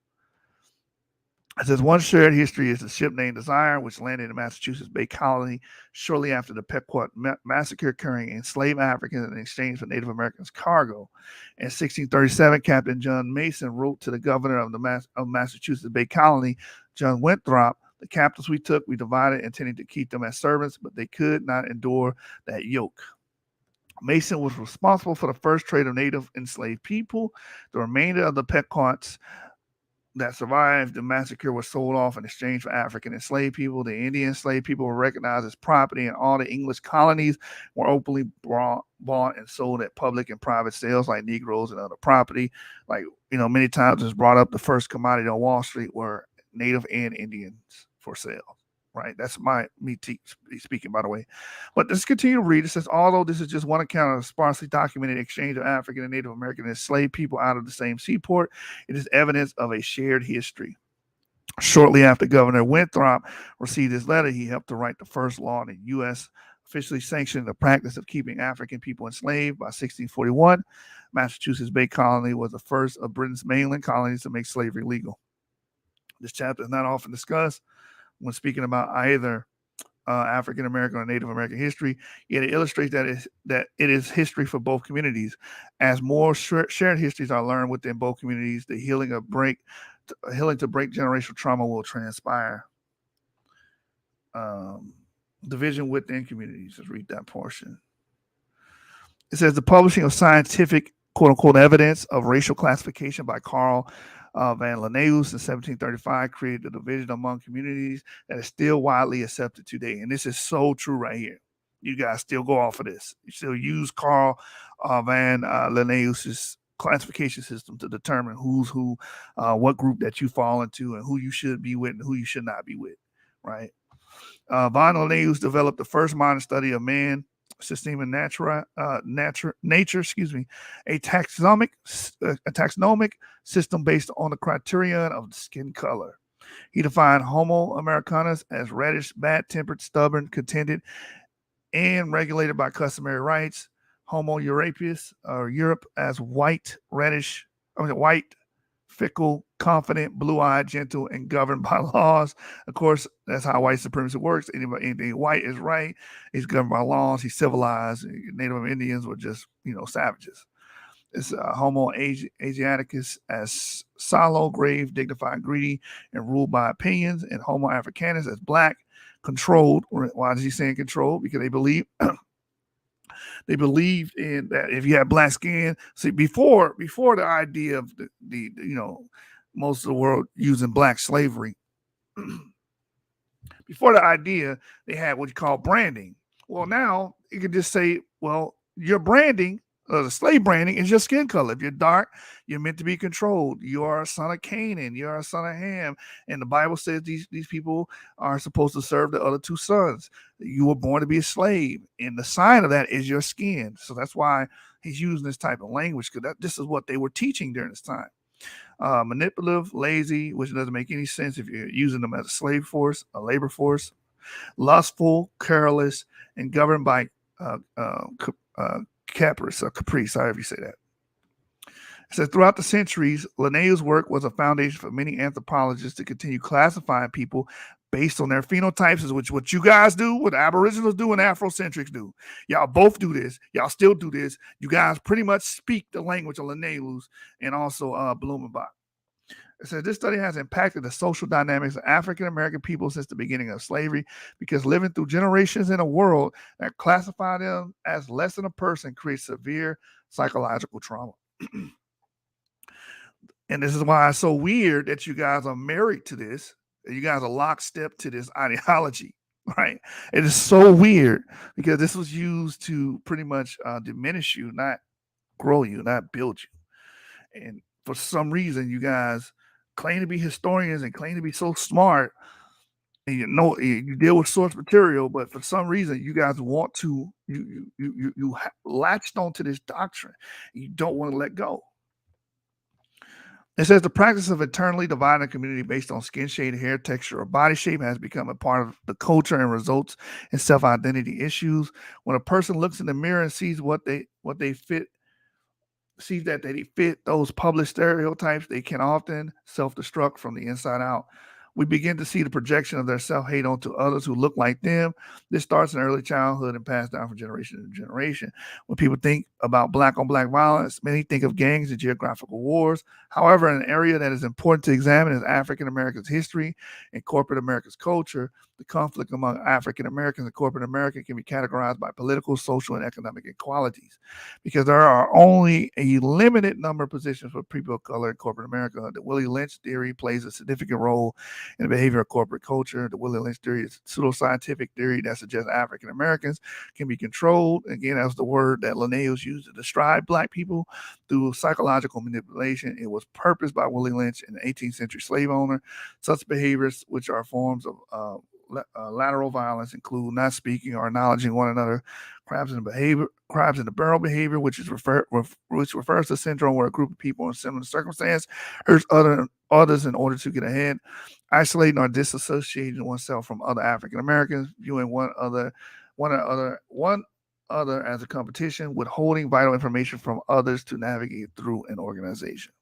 It says one shared history is the ship named Desire, which landed in Massachusetts Bay Colony shortly after the Pequot massacre, carrying enslaved Africans in exchange for Native Americans' cargo. In 1637, Captain John Mason wrote to the governor of Massachusetts Bay Colony, John Winthrop, "The captives we took, we divided, intending to keep them as servants, but they could not endure that yoke." Mason was responsible for the first trade of native enslaved people. The remainder of the Pequots that survived the massacre was sold off in exchange for African enslaved people. The Indian enslaved people were recognized as property, and all the English colonies were openly bought and sold at public and private sales like Negroes and other property. Like, many times it's brought up, the first commodity on Wall Street were Native and Indians for sale. Right, that's me speaking, by the way. But let's continue to read. It says, although this is just one account of a sparsely documented exchange of African and Native American enslaved people out of the same seaport, it is evidence of a shared history. Shortly after Governor Winthrop received his letter, he helped to write the first law in the U.S. officially sanctioning the practice of keeping African people enslaved. By 1641, Massachusetts Bay Colony was the first of Britain's mainland colonies to make slavery legal. This chapter is not often discussed when speaking about either African American or Native American history, yet it illustrates that it is history for both communities. As more shared histories are learned within both communities, the healing to break generational trauma will transpire. Division within communities. Let's read that portion. It says the publishing of scientific, quote unquote, evidence of racial classification by Carl Van Linnaeus in 1735 created a division among communities that is still widely accepted today. And this is so true right here. You guys still go off of this. You still use Carl Van Linnaeus's classification system to determine who's who, what group that you fall into, and who you should be with and who you should not be with, right? Van Linnaeus developed the first modern study of man, system and nature, a taxonomic system based on the criterion of skin color. He defined Homo americanus as reddish, bad-tempered, stubborn, contented, and regulated by customary rights. Homo europaeus, or Europe, as white, fickle, confident, blue-eyed, gentle, and governed by laws. Of course, that's how white supremacy works. Anything white is right. He's governed by laws. He's civilized. Native Indians were just, savages. It's Homo Asiaticus as sallow, grave, dignified, greedy, and ruled by opinions. And Homo Africanus as black, controlled. Why is he saying controlled? Because they believed in that if you had black skin. See, before the idea of the most of the world using black slavery, before the idea, they had what you call branding. Well, now you can just say, well, your branding, the slave branding, is your skin color. If you're dark, you're meant to be controlled. You are a son of Canaan. You are a son of Ham. And the Bible says these people are supposed to serve the other two sons. You were born to be a slave. And the sign of that is your skin. So that's why he's using this type of language, because this is what they were teaching during this time. Manipulative, lazy, which doesn't make any sense if you're using them as a slave force, a labor force. Lustful, careless, and governed by caprice, however you say that. It says throughout the centuries, Linnaeus' work was a foundation for many anthropologists to continue classifying people based on their phenotypes, which what you guys do, what Aboriginals do, and Afro Centrics do. Y'all both do this. Y'all still do this. You guys pretty much speak the language of Linnaeus and also Blumenbach. It says this study has impacted the social dynamics of African American people since the beginning of slavery because living through generations in a world that classify them as less than a person creates severe psychological trauma. And this is why it's so weird that you guys are married to this. You guys are lockstep to this ideology, right? It is so weird because this was used to pretty much diminish you, not grow you, not build you. And for some reason, you guys claim to be historians and claim to be so smart, and you deal with source material, but for some reason, you guys want to you latched onto this doctrine. You don't want to let go. It says the practice of internally dividing a community based on skin shade, hair texture, or body shape has become a part of the culture and results in self-identity issues. When a person looks in the mirror and sees sees that they fit those published stereotypes, they can often self-destruct from the inside out. We begin to see the projection of their self-hate onto others who look like them. This starts in early childhood and passed down from generation to generation. When people think about black on black violence, many think of gangs and geographical wars. However, an area that is important to examine is African Americans' history and corporate America's culture. The conflict among African Americans and corporate America can be categorized by political, social, and economic inequalities because there are only a limited number of positions for people of color in corporate America. The Willie Lynch theory plays a significant role in the behavior of corporate culture. The Willie Lynch theory is a pseudoscientific theory that suggests African Americans can be controlled. Again, that's the word that Linnaeus used to describe black people through psychological manipulation. It was purposed by Willie Lynch, an 18th century slave owner. Such behaviors, which are forms of lateral violence, include not speaking or acknowledging one another, crabs in the barrel behavior, which refers to a syndrome where a group of people in similar circumstance hurts others in order to get ahead, isolating or disassociating oneself from other African Americans, viewing one other as a competition, withholding vital information from others to navigate through an organization.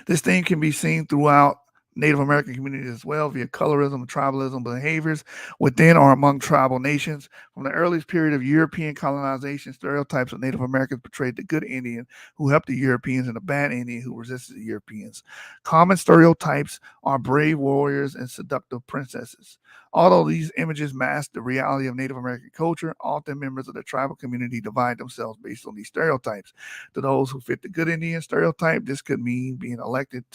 This theme can be seen throughout Native American communities as well via colorism and tribalism behaviors within or among tribal nations. From the earliest period of European colonization, stereotypes of Native Americans portrayed the good Indian who helped the Europeans and the bad Indian who resisted the Europeans. Common stereotypes are brave warriors and seductive princesses. Although these images mask the reality of Native American culture, often members of the tribal community divide themselves based on these stereotypes. To those who fit the good Indian stereotype, this could mean being elected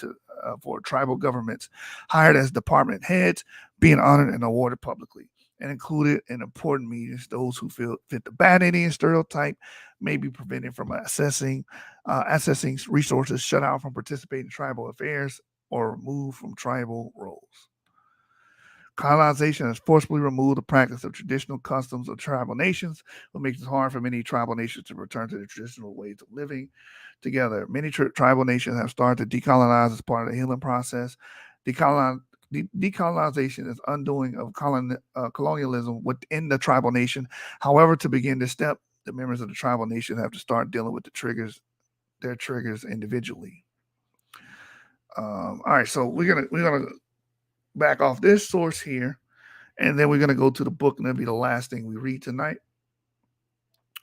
for tribal governments, hired as department heads, being honored and awarded publicly, and included in important meetings. Those who fit the bad Indian stereotype may be prevented from accessing resources, shut out from participating in tribal affairs, or removed from tribal roles. Colonization has forcibly removed the practice of traditional customs of tribal nations, what makes it hard for many tribal nations to return to their traditional ways of living together. Many tribal nations have started to decolonize as part of the healing process. Decolonization is undoing of colonialism within the tribal nation. However, to begin this step, the members of the tribal nation have to start dealing with their triggers individually. All right, so we're gonna back off this source here, and then we're going to go to the book, and that'll be the last thing we read tonight.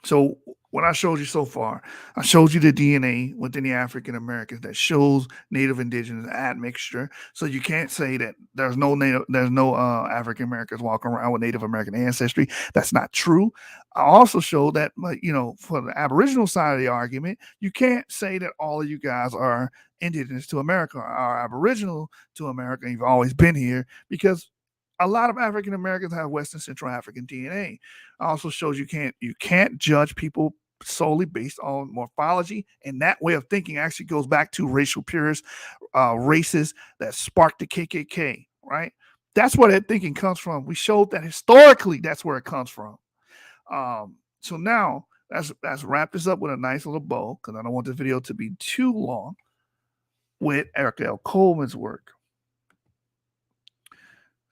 So what I showed you so far, I showed you the DNA within the African Americans that shows Native Indigenous admixture. So you can't say that there's no African Americans walking around with Native American ancestry. That's not true. I also showed that, for the Aboriginal side of the argument, you can't say that all of you guys are indigenous to America or are Aboriginal to America. You've always been here because a lot of African Americans have Western Central African DNA. Also shows you can't judge people solely based on morphology, and that way of thinking actually goes back to racial purists, races that sparked the KKK. Right? That's where that thinking comes from. We showed that historically, that's where it comes from. So now let's wrap this up with a nice little bow because I don't want the video to be too long with Eric L. Coleman's work.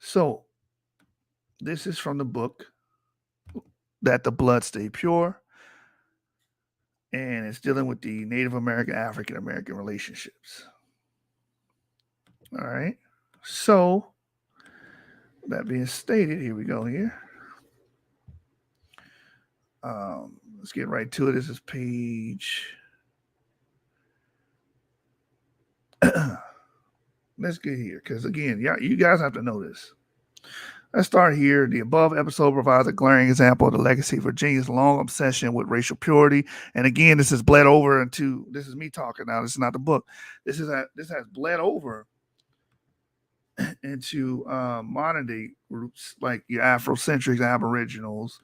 So this is from the book That the Blood Stay Pure. and it's dealing with the Native American, African American relationships. All right. So, that being stated, here we go here. Let's get right to it. This is page. Let's get here, because again, you guys have to know this. Let's start here. The above episode provides a glaring example of the legacy of Virginia's long obsession with racial purity. And again, this is bled over into, this is me talking now. This is not the book. This has bled over into modern day groups like your Afro Centrics, Aboriginals,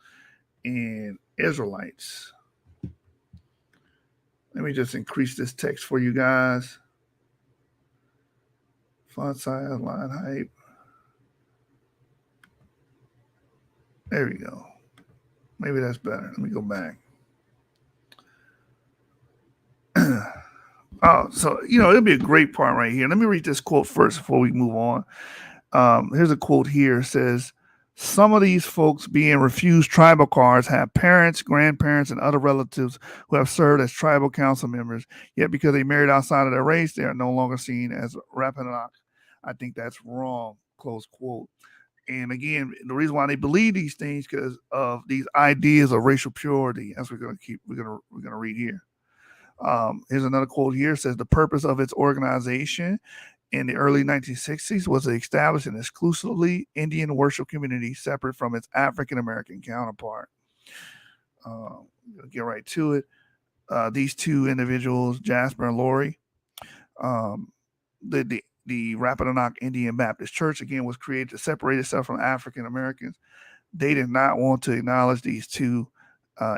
and Israelites. Let me just increase this text for you guys. Font size, line height. There we go. Maybe that's better. Let me go back. So, it'll be a great part right here. Let me read this quote first before we move on. Here's a quote here. It says, some of these folks being refused tribal cards have parents, grandparents, and other relatives who have served as tribal council members. Yet because they married outside of their race, they are no longer seen as Rappahannock. I think that's wrong. Close quote. And again, the reason why they believe these things because of these ideas of racial purity. As we're gonna read here. Here's another quote here. It says the purpose of its organization in the early 1960s was to establish an exclusively Indian worship community separate from its African American counterpart. Get right to it. These two individuals, Jasper and Lori, the Rappahannock Indian Baptist Church, again, was created to separate itself from African Americans. They did not want to acknowledge these two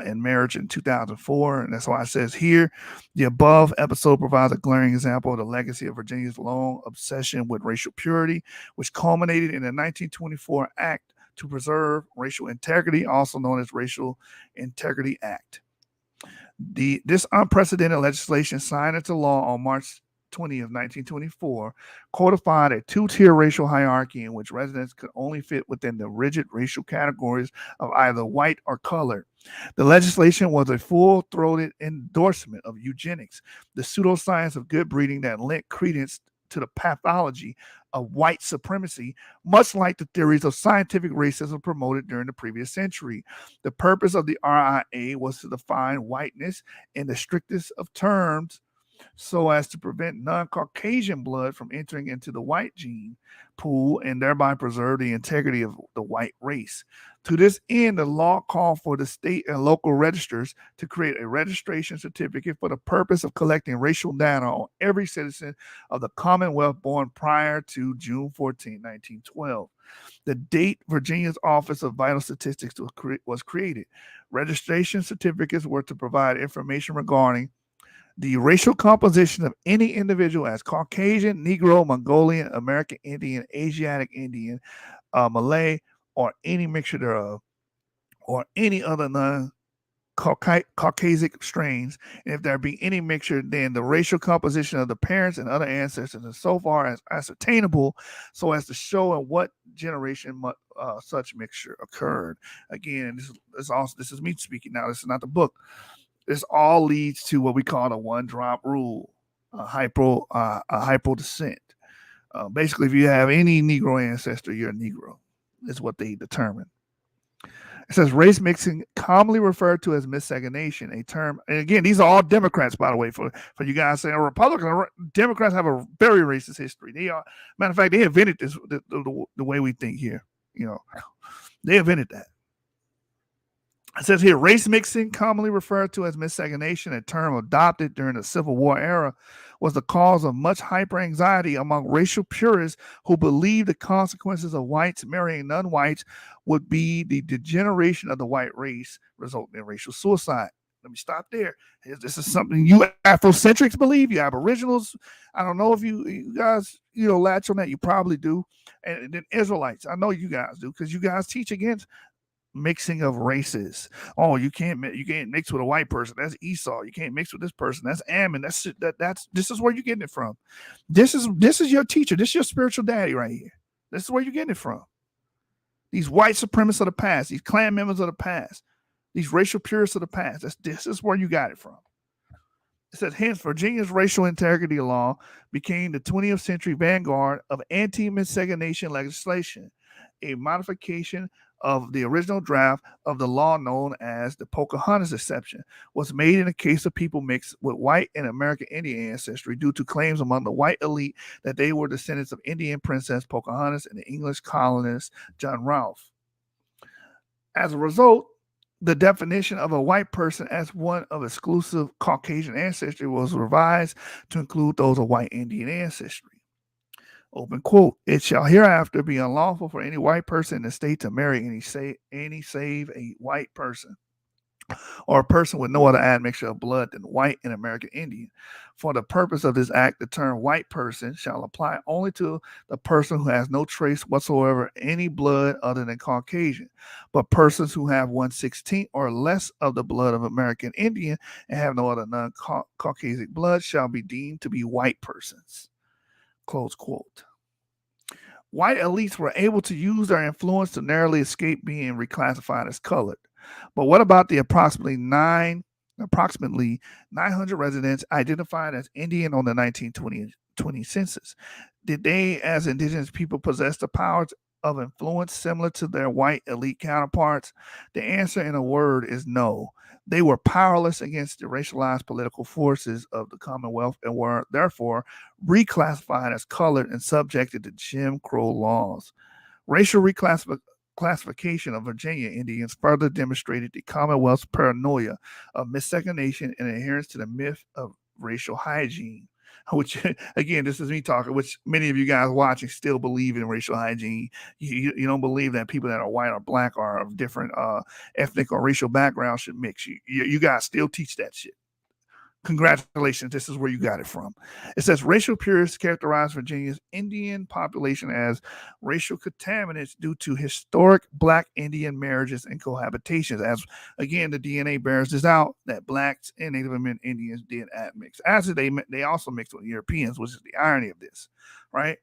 in marriage in 2004. And that's why it says here, the above episode provides a glaring example of the legacy of Virginia's long obsession with racial purity, which culminated in the 1924 Act to Preserve Racial Integrity, also known as Racial Integrity Act. This unprecedented legislation signed into law on March 20 of 1924 codified a two-tier racial hierarchy in which residents could only fit within the rigid racial categories of either white or colored. The legislation was a full-throated endorsement of eugenics, the pseudoscience of good breeding that lent credence to the pathology of white supremacy, much like the theories of scientific racism promoted during the previous century. The purpose of the RIA was to define whiteness in the strictest of terms so as to prevent non-Caucasian blood from entering into the white gene pool and thereby preserve the integrity of the white race. To this end, the law called for the state and local registers to create a registration certificate for the purpose of collecting racial data on every citizen of the Commonwealth born prior to June 14, 1912. The date Virginia's Office of Vital Statistics was created. Registration certificates were to provide information regarding the racial composition of any individual as Caucasian, Negro, Mongolian, American Indian, Asiatic Indian, Malay, or any mixture thereof, or any other non-Caucasic strains. And if there be any mixture, then the racial composition of the parents and other ancestors is so far as ascertainable so as to show in what generation such mixture occurred. Again, this is me speaking now. This is not the book. This all leads to what we call the one-drop rule, a hypo descent. Basically, if you have any Negro ancestor, you're a Negro. Is what they determine. It says race mixing, commonly referred to as miscegenation, a term. And again, these are all Democrats, by the way. For you guys saying Republicans, Democrats have a very racist history. They are, matter of fact, they invented this the way we think here. They invented that. It says here, race mixing, commonly referred to as miscegenation, a term adopted during the Civil War era, was the cause of much hyper-anxiety among racial purists who believed the consequences of whites marrying non-whites would be the degeneration of the white race, resulting in racial suicide. Let me stop there. This is something you Afrocentrics believe, you Aboriginals. I don't know if you guys, latch on that. You probably do. And then Israelites, I know you guys do, because you guys teach against mixing of races. Oh, you can't mix with a white person. That's Esau. You can't mix with this person. That's Ammon. This is where you're getting it from. This is your teacher. This is your spiritual daddy right here. This is where you're getting it from. These white supremacists of the past, these Klan members of the past, these racial purists of the past. This is where you got it from. It says, hence, Virginia's racial integrity law became the 20th century vanguard of anti-miscegenation legislation, a modification of the original draft of the law known as the Pocahontas exception, was made in the case of people mixed with white and American Indian ancestry due to claims among the white elite that they were descendants of Indian Princess Pocahontas and the English colonist John Rolfe. As a result, the definition of a white person as one of exclusive Caucasian ancestry was revised to include those of white Indian ancestry. Open quote, it shall hereafter be unlawful for any white person in the state to marry any save a white person or a person with no other admixture of blood than white and American Indian. For the purpose of this act, the term white person shall apply only to the person who has no trace whatsoever any blood other than Caucasian. But persons who have 1/16 or less of the blood of American Indian and have no other non-Caucasian blood shall be deemed to be white persons. Close quote. White elites were able to use their influence to narrowly escape being reclassified as colored. But what about the approximately 900 residents identified as Indian on the 1920 census? Did they, as indigenous people, possess the powers of influence similar to their white elite counterparts? The answer in a word is no. They were powerless against the racialized political forces of the Commonwealth and were therefore reclassified as colored and subjected to Jim Crow laws. Racial reclassification of Virginia Indians further demonstrated the Commonwealth's paranoia of miscegenation and adherence to the myth of racial hygiene, which, again, this is me talking, which many of you guys watching still believe in racial hygiene. You don't believe that people that are white or black or of different ethnic or racial backgrounds should mix. You guys still teach that shit. Congratulations, this is where you got it from. It says racial purists characterize Virginia's Indian population as racial contaminants due to historic black Indian marriages and cohabitations. As again, the DNA bears this out that blacks and Native American Indians did admix. As they also mixed with Europeans, which is the irony of this, right?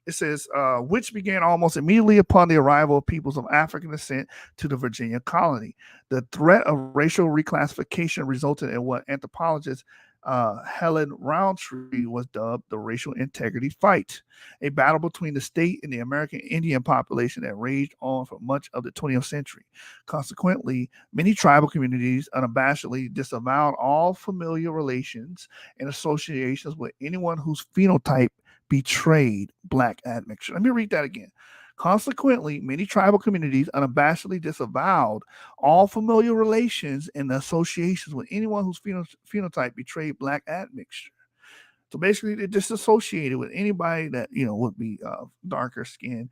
It says, which began almost immediately upon the arrival of peoples of African descent to the Virginia colony. The threat of racial reclassification resulted in what anthropologist Helen Roundtree was dubbed the racial integrity fight, a battle between the state and the American Indian population that raged on for much of the 20th century. Consequently, many tribal communities unabashedly disavowed all familial relations and associations with anyone whose phenotype betrayed black admixture. Let me read that again. Consequently, many tribal communities unabashedly disavowed all familial relations and associations with anyone whose phenotype betrayed black admixture. So basically, they disassociated with anybody that would be darker skinned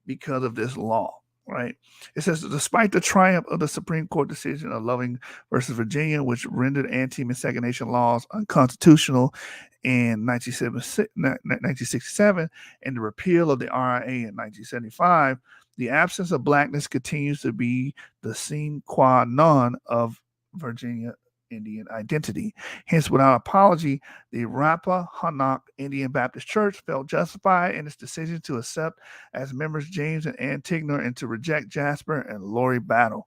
because of this law. Right. It says, despite the triumph of the Supreme Court decision of Loving versus Virginia, which rendered anti-miscegenation laws unconstitutional in 1967 and the repeal of the RIA in 1975, the absence of blackness continues to be the sine qua non of Virginia Indian identity. Hence, without apology, the Rappahannock Indian Baptist Church felt justified in its decision to accept as members James and Ann Tigner and to reject Jasper and Lori Battle.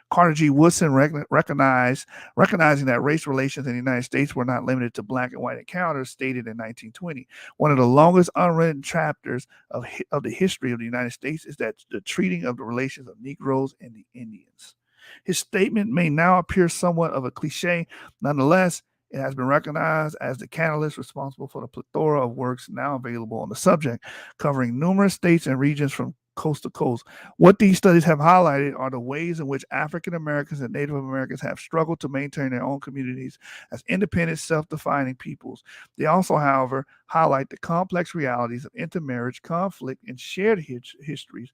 Carter G. Woodson recognizing that race relations in the United States were not limited to black and white encounters, stated in 1920, one of the longest unwritten chapters of the history of the United States is that the treating of the relations of Negroes and the Indians. His statement may now appear somewhat of a cliche. Nonetheless, it has been recognized as the catalyst responsible for the plethora of works now available on the subject, covering numerous states and regions from coast to coast. What these studies have highlighted are the ways in which African Americans and Native Americans have struggled to maintain their own communities as independent, self-defining peoples. They also, however, highlight the complex realities of intermarriage, conflict, and shared histories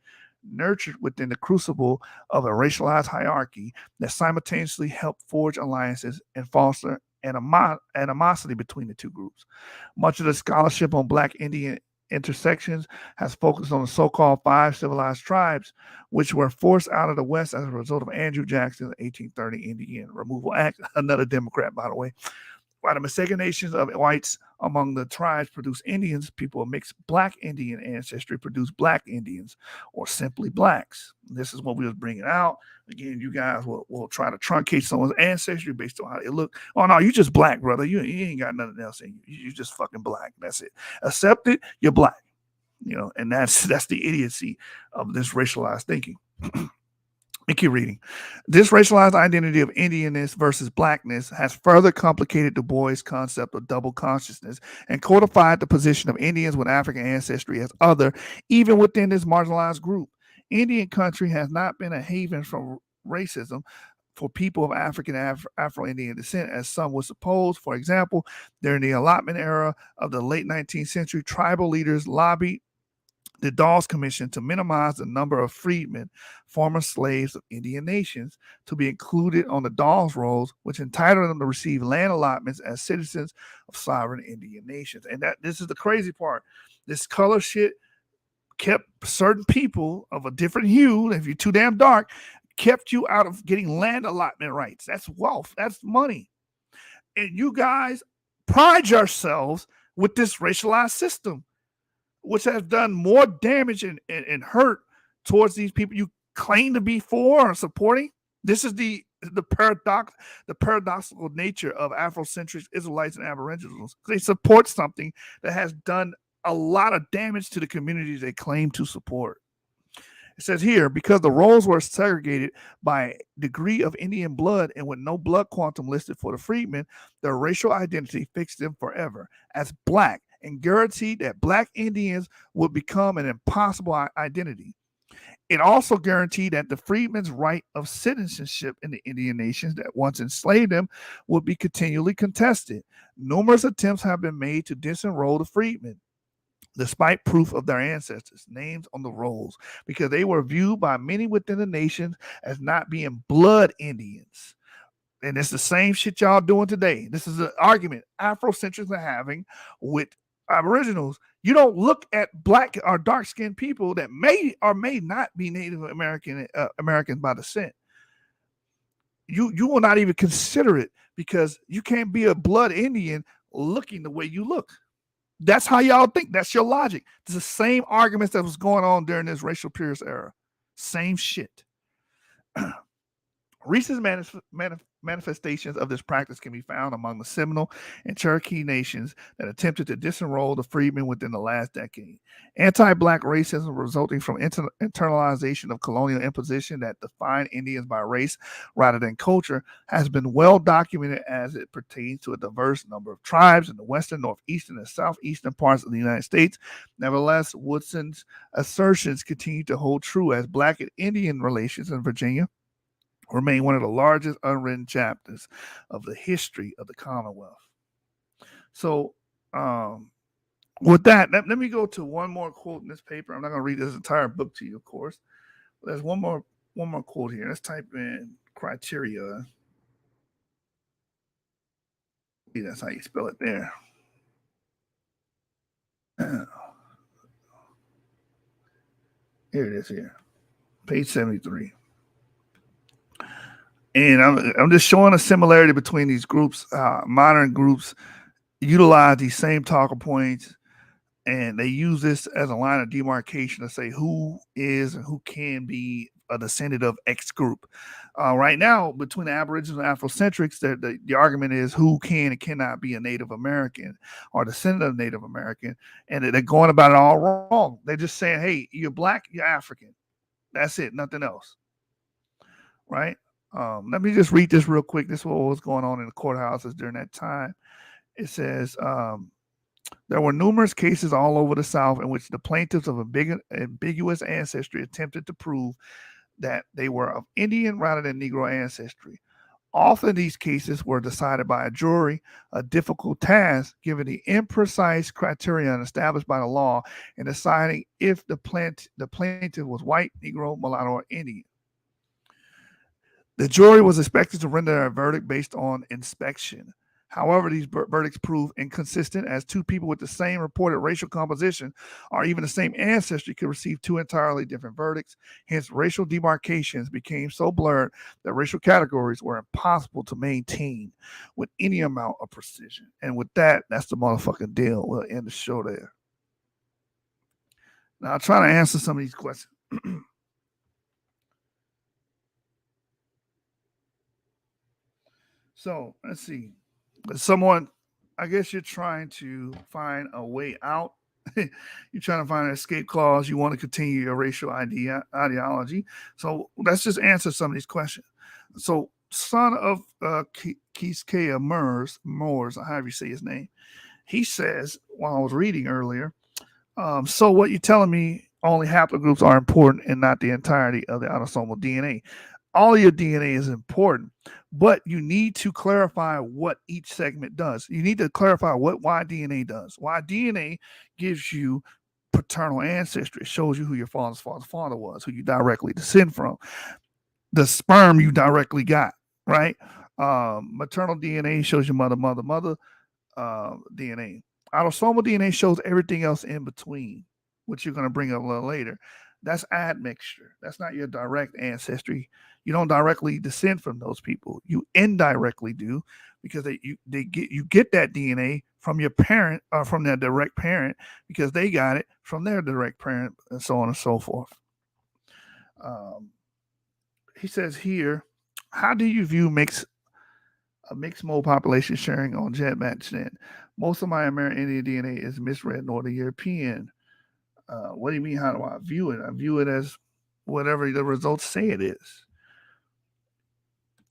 nurtured within the crucible of a racialized hierarchy that simultaneously help forge alliances and foster animosity between the two groups. Much of the scholarship on Black Indian intersections has focused on the so-called 5 civilized tribes, which were forced out of the West as a result of Andrew Jackson's 1830 Indian Removal Act, another Democrat, by the way. While the miscegenations of whites among the tribes produce Indians, people of mixed black Indian ancestry produce black Indians, or simply blacks. This is what we was bringing out. Again, you guys will try to truncate someone's ancestry based on how they look. Oh no, you just black, brother. You ain't got nothing else in you. You just fucking black. That's it. Accept it. You're black. And that's the idiocy of this racialized thinking. I keep reading. This racialized identity of Indianness versus blackness has further complicated Du Bois' concept of double consciousness and codified the position of Indians with African ancestry as other, even within this marginalized group. Indian country has not been a haven from racism for people of African Afro-Indian descent, as some would suppose. For example, during the allotment era of the late 19th century, tribal leaders lobbied the Dawes Commission to minimize the number of freedmen, former slaves of Indian nations, to be included on the Dawes rolls, which entitled them to receive land allotments as citizens of sovereign Indian nations. And this is the crazy part. This color shit kept certain people of a different hue, if you're too damn dark, kept you out of getting land allotment rights. That's wealth. That's money. And you guys pride yourselves with this racialized system, which has done more damage and hurt towards these people you claim to be for or supporting. This is the paradoxical nature of Afro Centrics, Israelites, and Aboriginals. They support something that has done a lot of damage to the communities they claim to support. It says here, because the rolls were segregated by degree of Indian blood and with no blood quantum listed for the freedmen, their racial identity fixed them forever as black, and guaranteed that black Indians would become an impossible identity. It also guaranteed that the freedmen's right of citizenship in the Indian nations that once enslaved them would be continually contested. Numerous attempts have been made to disenroll the freedmen, despite proof of their ancestors' names on the rolls, because they were viewed by many within the nation as not being blood Indians. And it's the same shit y'all doing today. This is an argument Afrocentrics are having with Aboriginals. You don't look at black or dark-skinned people that may or may not be Native Americans by descent. You will not even consider it, because you can't be a blood Indian looking the way you look. That's how y'all think. That's your logic. It's the same arguments that was going on during this racial purist era. Same shit. Recent manifestations of this practice can be found among the Seminole and Cherokee nations that attempted to disenroll the freedmen within the last decade. Anti-black racism resulting from internalization of colonial imposition that defined Indians by race rather than culture has been well documented as it pertains to a diverse number of tribes in the western, northeastern, and southeastern parts of the United States. Nevertheless, Woodson's assertions continue to hold true, as black and Indian relations in Virginia remain one of the largest unwritten chapters of the history of the Commonwealth. So, with that, let me go to one more quote in this paper. I'm not going to read this entire book to you, of course. But there's one more quote here. Let's type in criteria. That's how you spell it there. Here it is here. Page 73. And I'm just showing a similarity between these groups. Modern groups utilize these same talking points, and they use this as a line of demarcation to say who is and who can be a descendant of X group. Right now, between the Aboriginals and Afrocentrics, the argument is who can and cannot be a Native American or descendant of Native American, and they're going about it all wrong. They're just saying, hey, you're black, you're African. That's it, nothing else. Right? Let me just read this real quick. This is what was going on in the courthouses during that time. It says, there were numerous cases all over the South in which the plaintiffs of ambiguous ancestry attempted to prove that they were of Indian rather than Negro ancestry. Often these cases were decided by a jury, a difficult task given the imprecise criterion established by the law in deciding if the plaintiff was white, Negro, mulatto, or Indian. The jury was expected to render a verdict based on inspection. However, these verdicts prove inconsistent, as two people with the same reported racial composition or even the same ancestry could receive two entirely different verdicts. Hence, racial demarcations became so blurred that racial categories were impossible to maintain with any amount of precision. And with that, that's the motherfucking deal. We'll end the show there. Now, I'll try to answer some of these questions. So, let's see. Someone, I guess you're trying to find a way out. You're trying to find an escape clause. You want to continue your racial ideology. So let's just answer some of these questions. So, son of Keiskea Moores, however you say his name, he says, while I was reading earlier, so what you're telling me, only haplogroups are important and not the entirety of the autosomal DNA. All of your DNA is important, but you need to clarify what each segment does. You need to clarify what Y-DNA does. Y-DNA gives you paternal ancestry. It shows you who your father was, who you directly descend from. The sperm you directly got, right? Maternal DNA shows your mother DNA. Autosomal DNA shows everything else in between, which you're going to bring up a little later. That's admixture. That's not your direct ancestry. You don't directly descend from those people. You indirectly do, because you get that DNA from your parent or from their direct parent, because they got it from their direct parent, and so on and so forth. He says here, how do you view a mixed mode population sharing on GenMatch? Most of my American Indian DNA is misread Northern European. What do you mean? How do I view it? I view it as whatever the results say it is.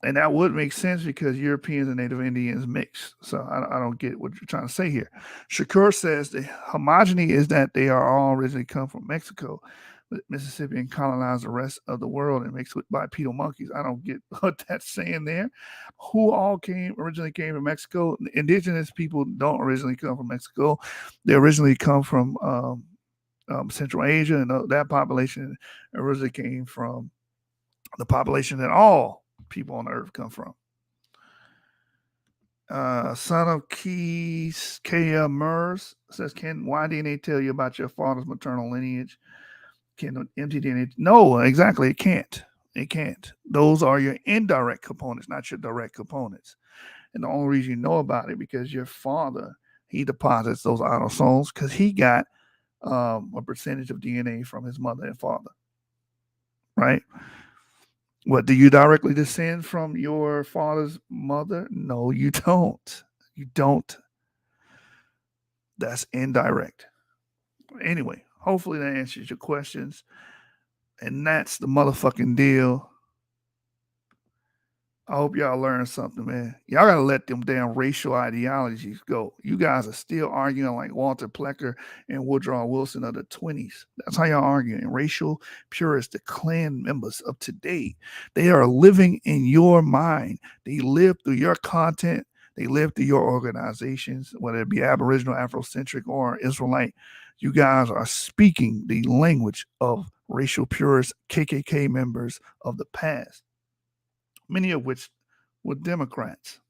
And that would make sense because Europeans and Native Indians mix. So I don't get what you're trying to say here. Shakur says the homogeny is that they are all originally come from Mexico, but Mississippian colonized the rest of the world and mixed with bipedal monkeys. I don't get what that's saying there. Who all originally came from Mexico? Indigenous people don't originally come from Mexico. They originally come from Central Asia, and that population originally came from the population that all people on Earth come from. Son of Keiskea Moores says, can Y-DNA tell you about your father's maternal lineage? Can mtDNA? No, exactly. It can't. It can't. Those are your indirect components, not your direct components. And the only reason you know about it because your father, he deposits those autosomes because he got a percentage of DNA from his mother and father. Right? What, do you directly descend from your father's mother? No, you don't. You don't. That's indirect. Anyway, hopefully that answers your questions. And that's the motherfucking deal. I hope y'all learned something, man. Y'all got to let them damn racial ideologies go. You guys are still arguing like Walter Plecker and Woodrow Wilson of the 20s. That's how y'all arguing. Racial purists, the Klan members of today, they are living in your mind. They live through your content. They live through your organizations, whether it be Aboriginal, Afro Centric, or Israelite. You guys are speaking the language of racial purists, KKK members of the past, many of which were Democrats.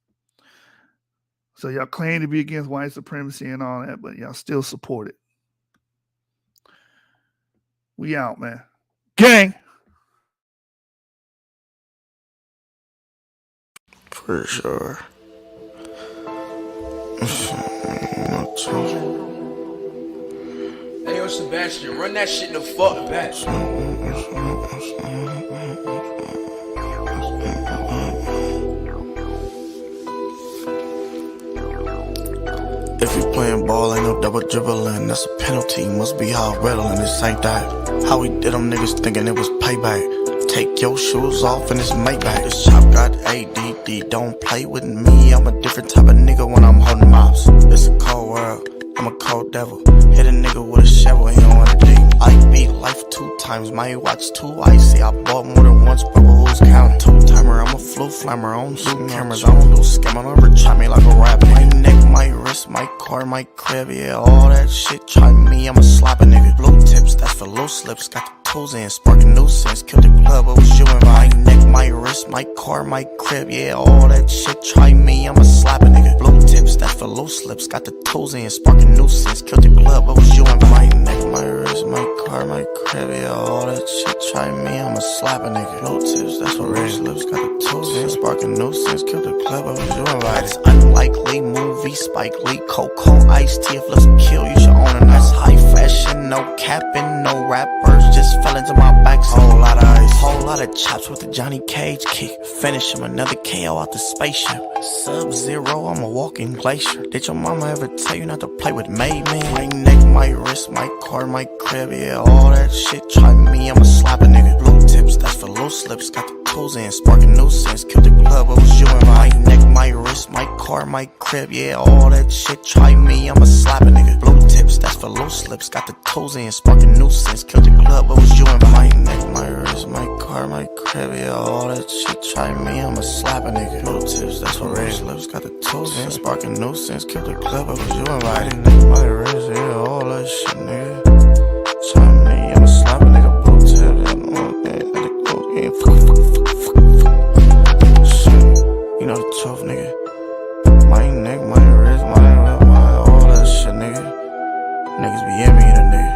So y'all claim to be against white supremacy and all that, but y'all still support it. We out, man. Gang! For sure. Hey, yo, Sebastian, run that shit in the fuck back. If you playing ball, ain't no double dribbling. That's a penalty, must be hard riddling. This ain't that. How we did them niggas thinking it was payback. Take your shoes off and it's Maybach. This chop got ADD, don't play with me. I'm a different type of nigga when I'm holding mouse. It's a cold world, I'm a cold devil. Hit a nigga with a shovel, he don't wanna dig. I beat life 2 times, my watch too icy. I bought more than once, but who's counting? 2-timer, I'm a flow flammer, I don't shoot cameras. I don't do scam, I never try me like a rap. My neck, my wrist, my car, my crib, yeah, all that shit. Try me, I'm a slapper nigga. Blue tips, that's for low slips. Got the toes in, sparking nuisance. Killed the club, it was you and my neck, my wrist, my car, my crib, yeah, all that shit. Try me, I'm a slapper nigga. Blue tips, that's for loose lips. Got the toes in, sparking nuisance. Killed the club, but was you and my neck, my wrist, my car, my crib, yeah, all that shit. Try me, I'ma slap a nigga. Low tips, that's for loose lips. Got the toes in, sparking nuisance. Killed the club, but was you and my It's unlikely movie, Spike Lee, Coco, Ice T. If let's kill, you should own a nice high fashion. No capping, no rappers, just fell into my back. Whole lot of ice, whole lot of chops with the Johnny Cage kick. Finish him, another KO out the spaceship. Sub-Zero, I'm a walking glacier. Did your mama ever tell you not to play with May, man? My neck, my wrist, my car, my crib, yeah, all that shit. Try me, I'ma slap a nigga. Blue tips, that's for loose lips. Got the toes in, sparking nuisance. Killed the club, but was you and my neck, my wrist, my car, my crib, yeah, all that shit. Try me, I'ma slap a nigga. Blue tips, that's for loose lips. Got the toes in, sparking nuisance. Killed the club, but was you and my neck, my wrist, my car, my crib, yeah, all that shit. Try me, I'ma slap a nigga. Blue tips, that's for loose lips. Got the toes in, sparking nuisance. Killed the club, but was you and my neck, my wrist, yeah, all that shit, nigga. Try me, I'ma slap a nigga. Blue tips, yeah, shit, you know the truth, nigga. My neck, my wrist, my all that shit, nigga. Niggas be envying a nigga.